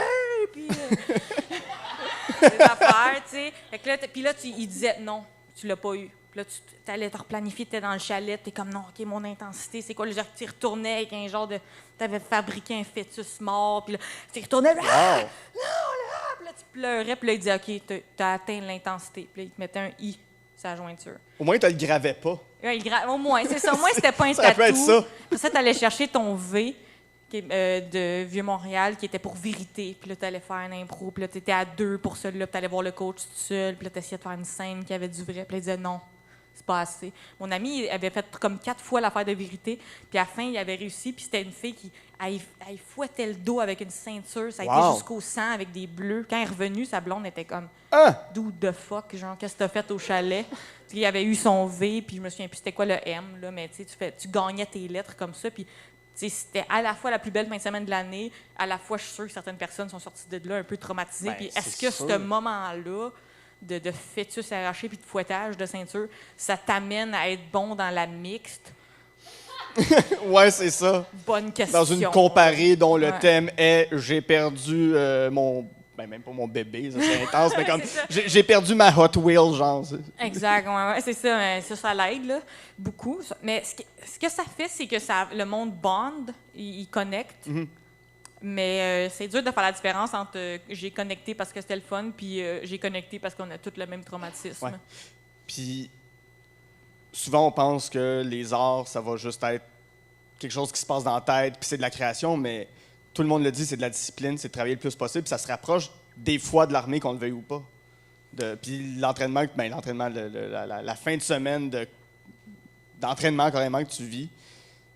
Puis des affaires, tu sais. Fait que là, puis là, il disait « Non, tu l'as pas eu. » Puis là, tu allais te replanifier, tu étais dans le chalet, tu es comme non, OK, mon intensité, c'est quoi? Là, tu retournais avec un genre de. Tu avais fabriqué un fœtus mort, puis là, tu retournais. Wow! Ah! Non, là! Puis là, tu pleurais, puis là, il disait OK, tu as atteint l'intensité. Puis là, il te mettait un I, sa jointure. Au moins, tu le gravais pas. Ouais, au moins, c'est ça. Au moins, c'était pas un Ça peut être tatou. ça. Après ça, tu allais chercher ton V qui est, de Vieux-Montréal qui était pour vérité. Puis là, tu allais faire un impro. Puis là, tu étais à 2 pour celui-là. Puis tu allais voir le coach tout seul. Puis là, tu essayais de faire une scène qui avait du vrai. Puis là, il disait non. C'est pas assez. Mon ami avait fait comme 4 fois l'affaire de vérité, puis à la fin, il avait réussi, puis c'était une fille qui elle fouettait le dos avec une ceinture, ça a été jusqu'au sang avec des bleus. Quand elle est revenue, sa blonde était comme « Dude the fuck, genre, qu'est-ce que t'as fait au chalet? » Il avait eu son V, puis je me souviens plus c'était quoi le M, là, mais tu gagnais tes lettres comme ça, puis c'était à la fois la plus belle fin de semaine de l'année, à la fois, je suis sûre que certaines personnes sont sorties de là un peu traumatisées, Ben, puis c'est est-ce que sûr. ce moment-là de fœtus arraché puis de fouettage de ceinture, ça t'amène à être bon dans la mixte? Ouais, c'est ça. Bonne question. Dans une comparée dont le Ouais. thème est « J'ai perdu mon... » Ben, même pas mon bébé, ça c'est intense, mais comme C'est ça. « J'ai perdu ma Hot Wheels », genre. Exact, ouais, c'est ça. Mais ça l'aide, là, beaucoup. Mais ce que ça fait, c'est que le monde bond, il connecte. Mais c'est dur de faire la différence entre j'ai connecté parce que c'était le fun, puis j'ai connecté parce qu'on a tous le même traumatisme. Ouais. Puis, souvent, on pense que les arts, ça va juste être quelque chose qui se passe dans la tête, puis c'est de la création, mais tout le monde le dit, c'est de la discipline, c'est de travailler le plus possible, puis ça se rapproche des fois de l'armée, qu'on le veuille ou pas. Puis l'entraînement, la fin de semaine d'entraînement carrément que tu vis,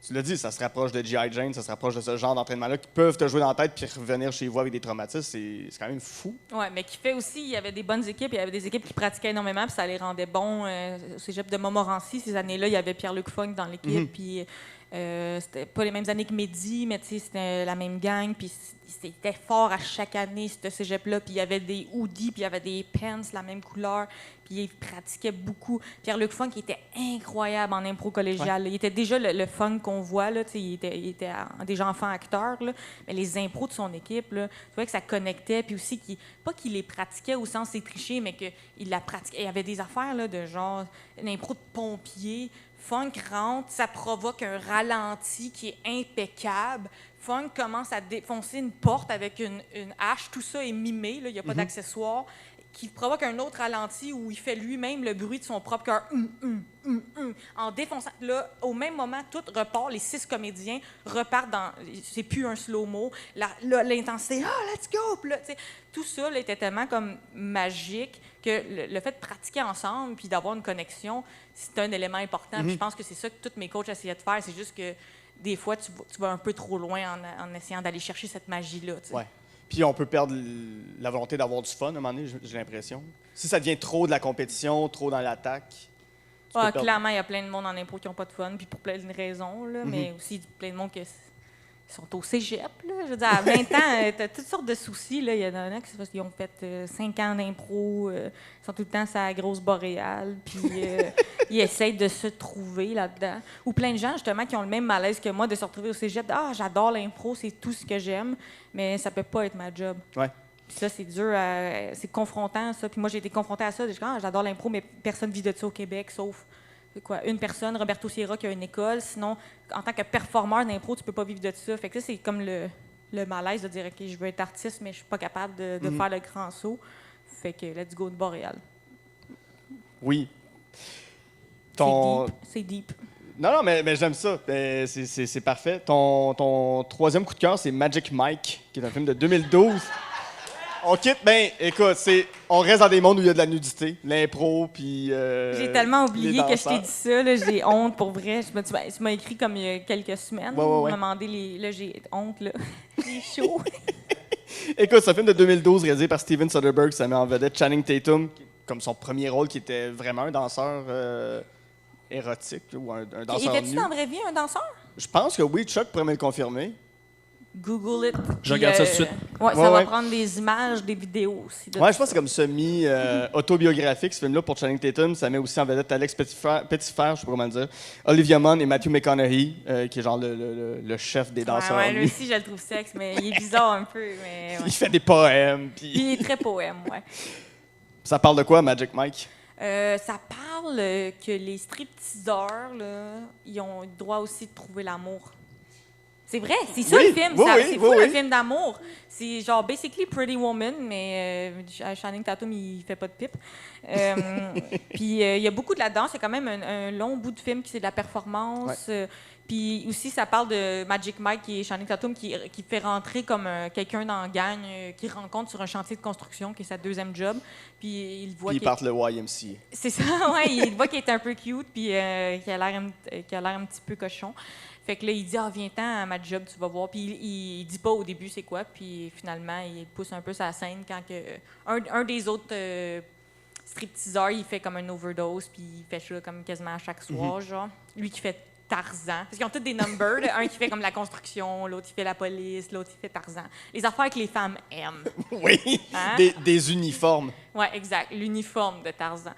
tu l'as dit, ça se rapproche de G.I. Jane, ça se rapproche de ce genre d'entraînement-là qui peuvent te jouer dans la tête puis revenir chez vous avec des traumatismes, c'est quand même fou. Oui, mais qui fait aussi, il y avait des bonnes équipes, il y avait des équipes qui pratiquaient énormément, puis ça les rendait bons. Au cégep de Montmorency, ces années-là, il y avait Pierre-Luc Funk dans l'équipe, puis c'était pas les mêmes années que Mehdi, mais c'était la même gang, puis c'était fort à chaque année, ce cégep-là, puis il y avait des hoodies, puis il y avait des pants, la même couleur, puis il pratiquait beaucoup. Pierre-Luc Funk était incroyable en impro collégial. Ouais. Il était déjà le funk qu'on voit, là, il était déjà enfant acteur, là, mais les impros de son équipe, là, tu vois que ça connectait, puis aussi, pas qu'il les pratiquait au sens c'est triché, mais qu'il la pratiquait. Il y avait des affaires là, de genre, une impro de pompier. Funk rentre, ça provoque un ralenti qui est impeccable. Funk commence à défoncer une porte avec une hache. Tout ça est mimé, il n'y a pas d'accessoires, qui provoque un autre ralenti où il fait lui-même le bruit de son propre cœur. En défonçant. Là, au même moment, tout repart. Les 6 comédiens repartent dans... C'est plus un slow-mo. L'intensité, « Ah, let's go! » Puis là, tout ça là, était tellement comme magique que le fait de pratiquer ensemble puis d'avoir une connexion, c'est un élément important. Puis je pense que c'est ça que tous mes coachs essayaient de faire. C'est juste que des fois, tu vas un peu trop loin en essayant d'aller chercher cette magie-là. Tu sais. Ouais. Puis on peut perdre la volonté d'avoir du fun à un moment donné, j'ai l'impression. Si ça devient trop de la compétition, trop dans l'attaque. Clairement, il y a plein de monde en impro qui n'ont pas de fun, puis pour plein de raisons, là, mais aussi plein de monde qui sont au cégep. Là. Je veux dire, à 20 ans, tu as toutes sortes de soucis. Là. Il y en a qui parce qu'ils ont fait 5 ans d'impro, ils sont tout le temps sur la grosse boréale, puis ils essayent de se trouver là-dedans. Ou plein de gens, justement, qui ont le même malaise que moi de se retrouver au cégep. Ah, j'adore l'impro, c'est tout ce que j'aime, mais ça peut pas être ma job. Ouais. Puis ça, c'est dur, c'est confrontant, ça. Puis moi, j'ai été confrontée à ça. J'adore l'impro, mais personne vit de ça au Québec, sauf une personne, Roberto Sierra, qui a une école. Sinon, en tant que performeur d'impro, tu peux pas vivre de ça. Fait que ça, c'est comme le malaise de dire, OK, je veux être artiste, mais je suis pas capable de faire le grand saut. Fait que let's go de Boréal. Oui. C'est deep. Non, mais j'aime ça. C'est parfait. Ton troisième coup de cœur, c'est Magic Mike, qui est un film de 2012. On quitte, écoute, on reste dans des mondes où il y a de la nudité, l'impro, puis. J'ai tellement oublié que je t'ai dit ça, là, j'ai honte pour vrai. Tu m'as écrit comme il y a quelques semaines. Ouais. Tu m'as demandé là, j'ai honte, là. J'ai chaud. Écoute, c'est un film de 2012 réalisé par Steven Soderbergh, ça met en vedette Channing Tatum, comme son premier rôle, qui était vraiment un danseur érotique, ou un danseur Était-tu nu. dans la vraie vie un danseur? Je pense que oui, Chuck pourrait me le confirmer. Google it. Je regarde ça tout de suite. Ouais, ça va prendre des images, des vidéos aussi. Ouais, je pense que c'est comme semi-autobiographique, ce film-là, pour Channing Tatum. Ça met aussi en vedette Alex Petitfer, je sais pas comment le dire, Olivia Munn et Matthew McConaughey, qui est genre le chef des danseurs Ouais, lui nus. aussi, je le trouve sexe, mais il est bizarre un peu. Mais, Il fait des poèmes. Puis il est très poème, ouais. ça parle de quoi, Magic Mike? Ça parle que les stripteaseurs, là, ils ont le droit aussi de trouver l'amour. C'est vrai, c'est ça le film. C'est fou le film d'amour. C'est genre basically Pretty Woman, mais Channing Tatum, il fait pas de pipe. Puis il y a beaucoup de la danse. C'est quand même un long bout de film qui c'est de la performance. Puis aussi, ça parle de Magic Mike, qui est Channing Tatum, qui fait rentrer comme quelqu'un dans la gang qu'il rencontre sur un chantier de construction, qui est sa deuxième job. Puis il voit. Puis il part le YMCA. C'est ça, ouais. Il voit qu'il est un peu cute, puis qu'il a l'air un petit peu cochon. Fait que là, il dit « Ah, viens-t'en à ma job, tu vas voir. » Puis il dit pas au début c'est quoi, puis finalement, il pousse un peu sa scène quand un des autres stripteaseurs, il fait comme un overdose, puis il fait ça comme quasiment à chaque soir, genre. Lui qui fait Tarzan. Parce qu'ils ont tous des numbers. Là. Un qui fait comme la construction, l'autre qui fait la police, l'autre qui fait Tarzan. Les affaires que les femmes aiment. Oui, Hein? des uniformes. Oui, exact. L'uniforme de Tarzan.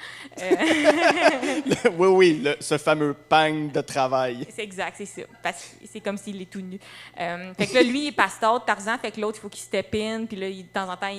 Oui, ce fameux pang de travail. C'est exact, c'est ça. Parce que c'est comme s'il est tout nu. Fait que là, lui, il est pasteur, Tarzan, fait que l'autre, il faut qu'il step in, puis là, de temps en temps,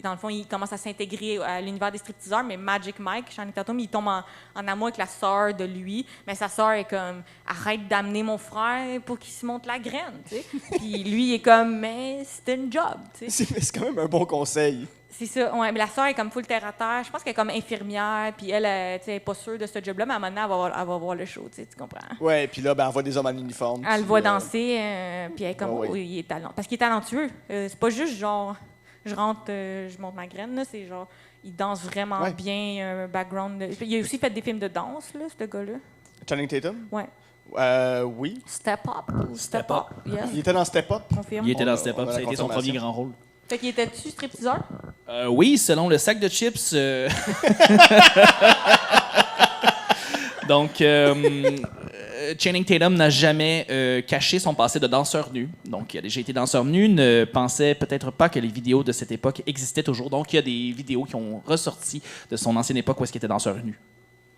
dans le fond, il commence à s'intégrer à l'univers des stripteaseurs, mais Magic Mike, Channing Tatum, il tombe en amour avec la sœur de lui, mais sa sœur est comme « Arrête d'amener mon frère pour qu'il se monte la graine », tu sais. Puis lui, il est comme « Mais c'est une job », tu sais. C'est quand même un bon conseil. C'est ça, ouais, mais la sœur est comme full terre à terre. Je pense qu'elle est comme infirmière, puis elle, tu sais, elle est pas sûre de ce job-là, mais à un moment donné, elle va voir le show, tu sais, tu comprends? Ouais, puis là, on voit des hommes en uniforme. Elle le puis, voit danser, puis elle est comme, ouais. oui, il est talent. Parce qu'il est talentueux. C'est pas juste genre, je rentre, je monte ma graine, là, c'est genre, il danse vraiment Ouais. bien, un background. Il a aussi fait des films de danse, là, ce gars-là. Channing Tatum? Ouais. Oui. Step Up ou Step Up? Yes. Il était dans Step Up. Confirme. Il était On dans a- Step on a Up, la ça a été son confirmation. premier grand rôle. Fait qu'il était-tu stripteaseur? Oui, selon le sac de chips. Donc, Channing Tatum n'a jamais caché son passé de danseur nu. Donc, il a déjà été danseur nu, ne pensait peut-être pas que les vidéos de cette époque existaient toujours. Donc, il y a des vidéos qui ont ressorti de son ancienne époque où est-ce qu'il était danseur nu.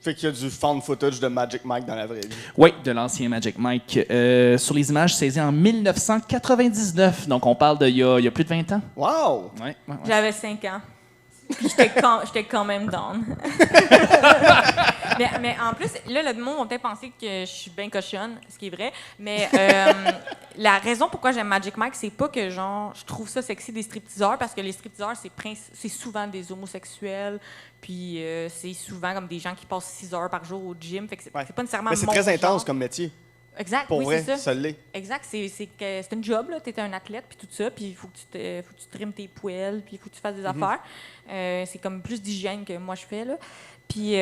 Fait qu'il y a du found footage de Magic Mike dans la vraie vie. Oui, de l'ancien Magic Mike. Sur les images saisies en 1999. Donc, on parle d'il y a plus de 20 ans. Wow! Ouais. J'avais 5 ans. Puis j'étais quand même down. mais en plus, là, le monde va peut-être penser que je suis bien cochonne, ce qui est vrai. Mais la raison pourquoi j'aime Magic Mike, c'est pas que genre je trouve ça sexy des stripteaseurs, parce que les stripteaseurs, c'est souvent des homosexuels, puis c'est souvent comme des gens qui passent 6 heures par jour au gym. Fait que c'est Ouais. pas nécessairement Mais c'est mon très intense genre. comme métier. Exact, Pour oui, vrai, c'est ça. ça l'est. Exact, c'est une job, là. T'es un athlète, puis tout ça, puis il faut que tu trimes tes poêles, puis il faut que tu fasses des affaires. C'est comme plus d'hygiène que moi je fais, là. Puis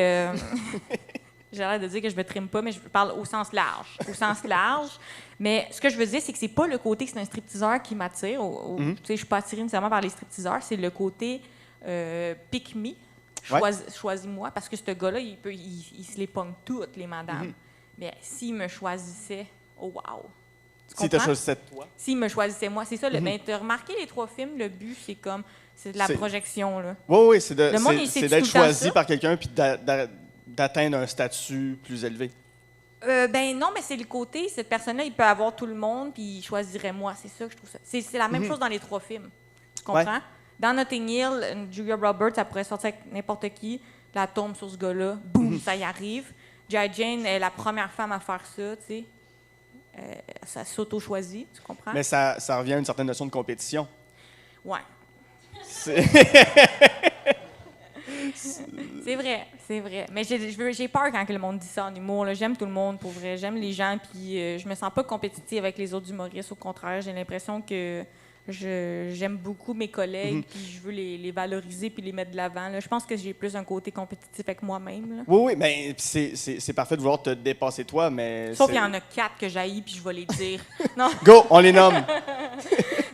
J'ai l'air de dire que je me trime pas, mais je parle au sens large. Au sens large. Mais ce que je veux dire, c'est que c'est pas le côté que c'est un stripteaseur qui m'attire. Tu sais, je suis pas attirée nécessairement par les stripteaseurs. C'est le côté pick me, choisis-moi, parce que ce gars-là, il se les pogne toutes, les madames. Mais s'il me choisissait, oh wow! Si tu choisissais toi. S'il me choisissait moi, c'est ça. Ben, tu as remarqué les 3 films, le but, c'est comme, c'est de la projection, là. Oui, c'est Le monde, il c'est sait d'être tout le temps choisi ça. par quelqu'un puis d'atteindre un statut plus élevé. Ben non, mais c'est le côté, cette personne-là, il peut avoir tout le monde, puis il choisirait moi. C'est ça que je trouve ça. C'est la même chose dans les 3 films. Tu comprends? Ouais. Dans Notting Hill, Julia Roberts, ça pourrait sortir avec n'importe qui. La tombe sur ce gars-là, boum, ça y arrive. G.I. Jane est la première femme à faire ça, tu sais. Ça s'auto-choisit, tu comprends? Mais ça revient à une certaine notion de compétition. Ouais. C'est- C'est vrai, c'est vrai. Mais j'ai peur quand que le monde dit ça en humour, là. J'aime tout le monde, pour vrai. J'aime les gens, puis je me sens pas compétitive avec les autres humoristes. Au contraire, j'ai l'impression que j'aime beaucoup mes collègues, puis je veux les valoriser puis les mettre de l'avant, là. Je pense que j'ai plus un côté compétitif avec moi-même, là. Oui, mais c'est parfait de vouloir te dépasser toi, mais... Sauf qu'il y en a 4 que j'haïs, puis je vais les dire. Non, Go, on les nomme.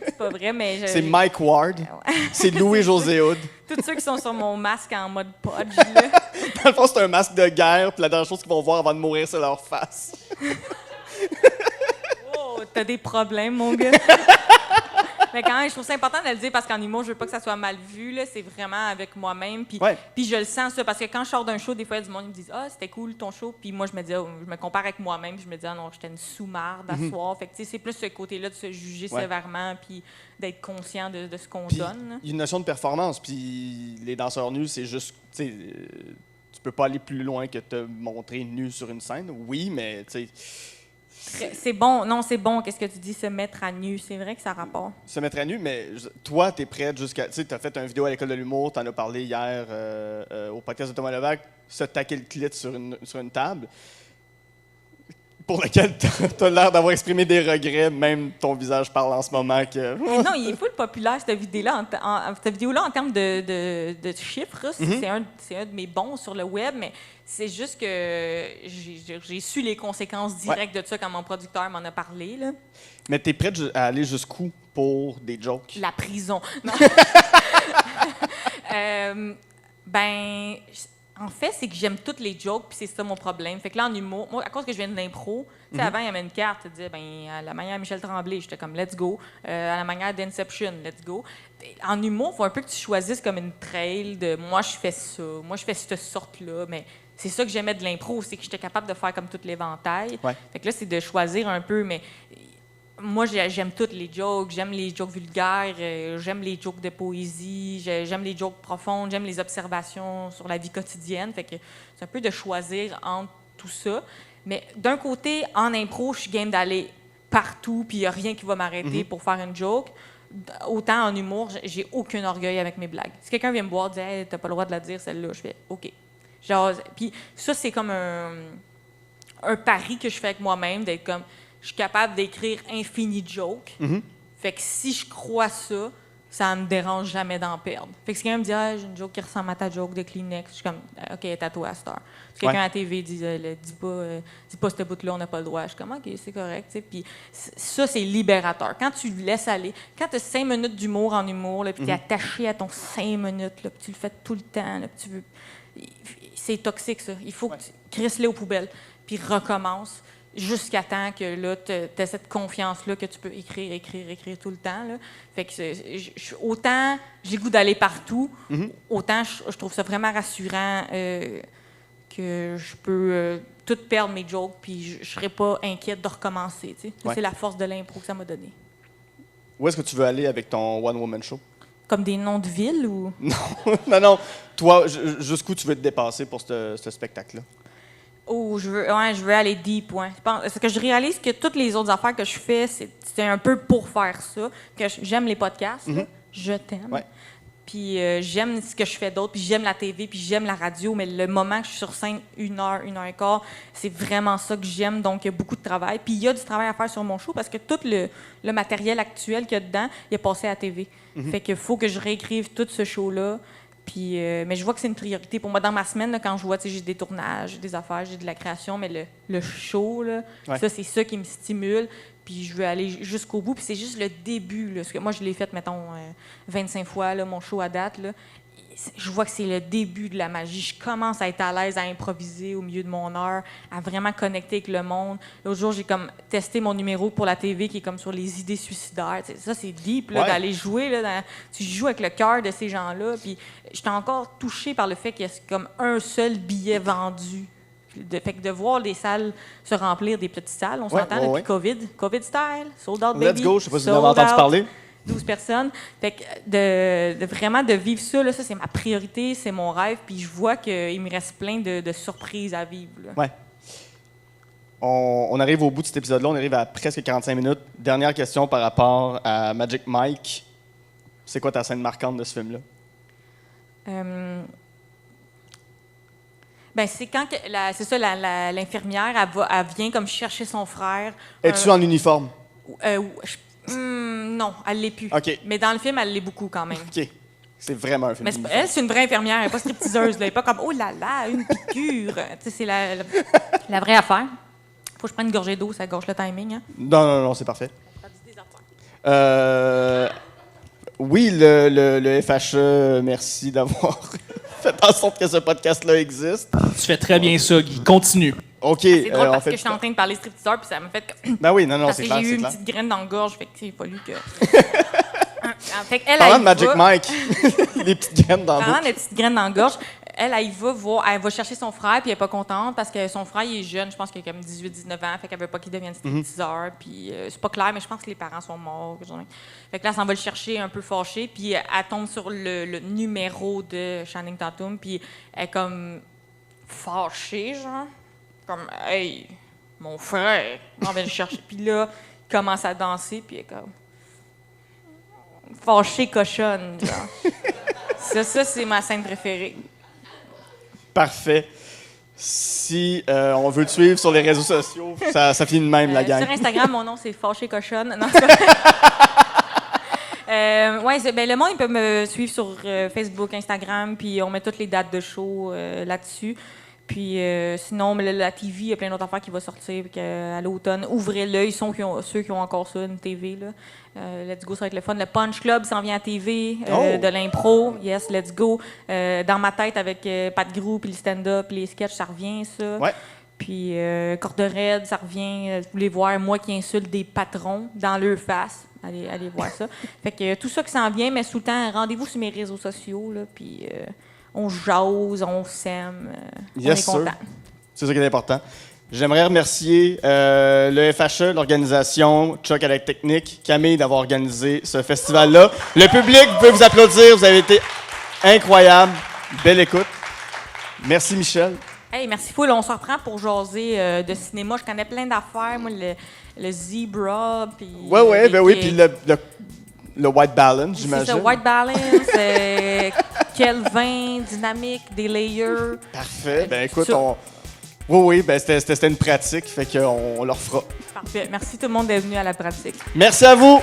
c'est pas vrai, mais... C'est Mike Ward, c'est Louis-José Hood. Tous ceux qui sont sur mon masque en mode podge, là. Dans le fond, c'est un masque de guerre, puis la dernière chose qu'ils vont voir avant de mourir, c'est leur face. Oh, t'as des problèmes, mon gars. Mais quand même, je trouve ça important de le dire parce qu'en humour, je veux pas que ça soit mal vu, là. C'est vraiment avec moi-même. Puis, puis je le sens, ça, parce que quand je sors d'un show, des fois, il y a du monde qui me dit « Ah, c'était cool ton show. » Puis moi, je me dis, je me compare avec moi-même. Puis je me dis « Ah non, j'étais une sous-marde à soir. » Fait que, tu sais, c'est plus ce côté-là de se juger sévèrement puis d'être conscient de ce qu'on donne, là. Il y a une notion de performance, puis les danseurs nus, c'est juste, tu sais, tu peux pas aller plus loin que te montrer nu sur une scène. Oui, mais, tu sais... C'est bon, non, c'est bon, qu'est-ce que tu dis, se mettre à nu. C'est vrai que ça rapporte. Se mettre à nu, mais toi, tu es prête jusqu'à... Tu sais, tu as fait une vidéo à l'École de l'humour, tu en as parlé hier au podcast de Thomas Levac, se taquer le clit sur une table, pour lequel tu as l'air d'avoir exprimé des regrets, même ton visage parle en ce moment que... Mais non, il est full populaire, cette vidéo-là, en termes de chiffres. Là, c'est un de mes bons sur le web, mais c'est juste que j'ai su les conséquences directes de ça quand mon producteur m'en a parlé, là. Mais tu es prête à aller jusqu'où pour des jokes? La prison. Non. Ben, en fait, c'est que j'aime toutes les jokes, puis c'est ça mon problème. Fait que là, en humour, moi, à cause que je viens de l'impro, tu sais, avant, il y avait une carte, tu disais, ben, à la manière Michel Tremblay, j'étais comme, let's go. À la manière d'Inception, let's go. En humour, il faut un peu que tu choisisses comme une trail de, moi, je fais ça, moi, je fais cette sorte-là, mais c'est ça que j'aimais de l'impro, c'est que j'étais capable de faire comme tout l'éventail. Ouais. Fait que là, c'est de choisir un peu, mais moi, j'aime toutes les jokes. J'aime les jokes vulgaires, j'aime les jokes de poésie, j'aime les jokes profondes, j'aime les observations sur la vie quotidienne. Fait que c'est un peu de choisir entre tout ça. Mais d'un côté, en impro, je suis game d'aller partout, puis il n'y a rien qui va m'arrêter pour faire une joke. Autant en humour, j'ai aucun orgueil avec mes blagues. Si quelqu'un vient me voir et dit hey, « t'as pas le droit de la dire, celle-là », je fais « OK ». Genre, puis ça, c'est comme un pari que je fais avec moi-même, d'être comme... Je suis capable d'écrire infini de jokes. Fait que si je crois ça, ça me dérange jamais d'en perdre. Fait que si quelqu'un me dit ah, j'ai une joke qui ressemble à ta joke de Kleenex, je suis comme OK, elle est à toi à cette heure. Si quelqu'un à la TV dit dis pas ce bout-là, on n'a pas le droit, je suis comme OK, c'est correct. T'sais. Puis ça, c'est libérateur. Quand tu laisses aller, quand tu as 5 minutes d'humour en humour, puis tu es attaché à ton 5 minutes, là, puis tu le fais tout le temps, là, puis tu veux. C'est toxique, ça. Il faut que tu crisses-les aux poubelles, puis recommence. Jusqu'à temps que là, tu aies cette confiance-là que tu peux écrire tout le temps. Là. Fait que autant j'ai le goût d'aller partout, autant je trouve ça vraiment rassurant que je peux tout perdre mes jokes puis je serais pas inquiète de recommencer. C'est la force de l'impro que ça m'a donné. Où est-ce que tu veux aller avec ton one-woman show? Comme des noms de villes ou... Non. Toi, jusqu'où tu veux te dépasser pour ce spectacle-là? Oh, je veux aller deep, ouais. Parce que je réalise que toutes les autres affaires que je fais, c'est un peu pour faire ça. Que j'aime les podcasts, là. Je t'aime. Ouais. Puis j'aime ce que je fais d'autre, puis j'aime la TV, puis j'aime la radio, mais le moment que je suis sur scène, 1 heure et quart, c'est vraiment ça que j'aime, donc il y a beaucoup de travail. Puis il y a du travail à faire sur mon show, parce que tout le matériel actuel qu'il y a dedans, il est passé à la TV. Fait qu'il faut que je réécrive tout ce show-là, Puis, mais je vois que c'est une priorité pour moi. Dans ma semaine, là, quand je vois, j'ai des tournages, j'ai des affaires, j'ai de la création, mais le show, là, ça, c'est ça qui me stimule. Puis je veux aller jusqu'au bout. Puis c'est juste le début. Là, parce que moi, je l'ai fait, mettons, 25 fois, là, mon show à date. Là. Je vois que c'est le début de la magie. Je commence à être à l'aise à improviser au milieu de mon heure, à vraiment connecter avec le monde. L'autre jour, j'ai comme testé mon numéro pour la TV qui est comme sur les idées suicidaires. T'sais, ça, c'est deep, là, d'aller jouer. Là, tu joues avec le cœur de ces gens-là. Puis j'étais encore touchée par le fait qu'il y a comme un seul billet vendu. Fait que de voir les salles se remplir, des petites salles, on s'entend depuis COVID style, sold out, baby. Let's go, je sais pas si vous en avez entendu parler. 12 personnes. Fait que de vraiment de vivre ça, là, ça c'est ma priorité, c'est mon rêve, puis je vois qu'il me reste plein de surprises à vivre. Là. Ouais. On arrive au bout de cet épisode-là, on arrive à presque 45 minutes. Dernière question par rapport à Magic Mike. C'est quoi ta scène marquante de ce film-là? Ben, c'est quand c'est ça, l'infirmière, elle vient comme chercher son frère. Es-tu en uniforme? Non, elle l'est plus. OK. Mais dans le film, elle l'est beaucoup quand même. OK. C'est vraiment un film. Mais elle, c'est une vraie infirmière, elle n'est pas stripteaseuse. Elle n'est pas comme, oh là là, une piqûre. C'est la vraie affaire. Faut que je prenne une gorgée d'eau, ça gâche le timing. Hein? Non, c'est parfait. Oui, le FHE, merci d'avoir fait en sorte que ce podcast-là existe. Tu fais très bien ça, Guy. Continue. OK. C'est drôle parce que je suis en train de parler stripteaseur, puis ça m'a fait... Ben oui, non, parce c'est que clair, j'ai eu une clair. petite graine dans la gorge, fait que il a fallu que... Fait qu'elle, Parlant de Magic Mike, les petites graines dans la Parlant bouche. des petites graines dans la gorge, elle y va voir, elle va chercher son frère, puis elle est pas contente parce que son frère, il est jeune, je pense qu'il a comme 18-19 ans, fait qu'elle veut pas qu'il devienne stripteaseur, puis c'est pas clair, mais je pense que les parents sont morts. Fait que là, elle s'en va le chercher un peu fâchée, puis elle tombe sur le numéro de Channing Tatum, puis elle est comme fâchée, genre, comme « Hey, mon frère, on va le chercher. » Puis là, il commence à danser, puis elle est comme fâchée cochonne, genre. Ça, c'est ma scène préférée. Parfait. Si on veut te suivre sur les réseaux sociaux, ça finit de même, la gang. Sur Instagram, mon nom, c'est Fâché Cochonne. Non, le monde, il peut me suivre sur Facebook, Instagram, puis on met toutes les dates de show là-dessus. Puis sinon, la TV, il y a plein d'autres affaires qui vont sortir à l'automne. Ouvrez l'œil, ceux qui ont encore ça, une TV. Là. Let's go, ça va être le fun. Le Punch Club s'en vient à TV, de l'impro. Yes, let's go. Dans ma tête, avec Pat Grou, puis le stand-up, puis les sketchs, ça revient, ça. Ouais. Puis Corde Raide, ça revient. Vous voulez voir moi qui insulte des patrons dans leur face. Allez voir ça. Fait que tout ça qui s'en vient, mais sous le temps, rendez-vous sur mes réseaux sociaux, là, puis... on jase, on s'aime, on est content. C'est ça qui est important. J'aimerais remercier le FHE, l'organisation, Chuck à la technique, Camille d'avoir organisé ce festival-là. Le public, vous pouvez vous applaudir, vous avez été incroyable. Belle écoute. Merci Michel. Hey, merci full. On se reprend pour jaser de cinéma. Je connais plein d'affaires. Moi, le Zebra, puis... Oui, puis le White Balance, j'imagine. C'est ça, White Balance, Kelvin, Dynamique, des layers. Parfait. Ben écoute, c'était une pratique, fait qu'on le refera. Parfait. Merci tout le monde d'être venu à la pratique. Merci à vous.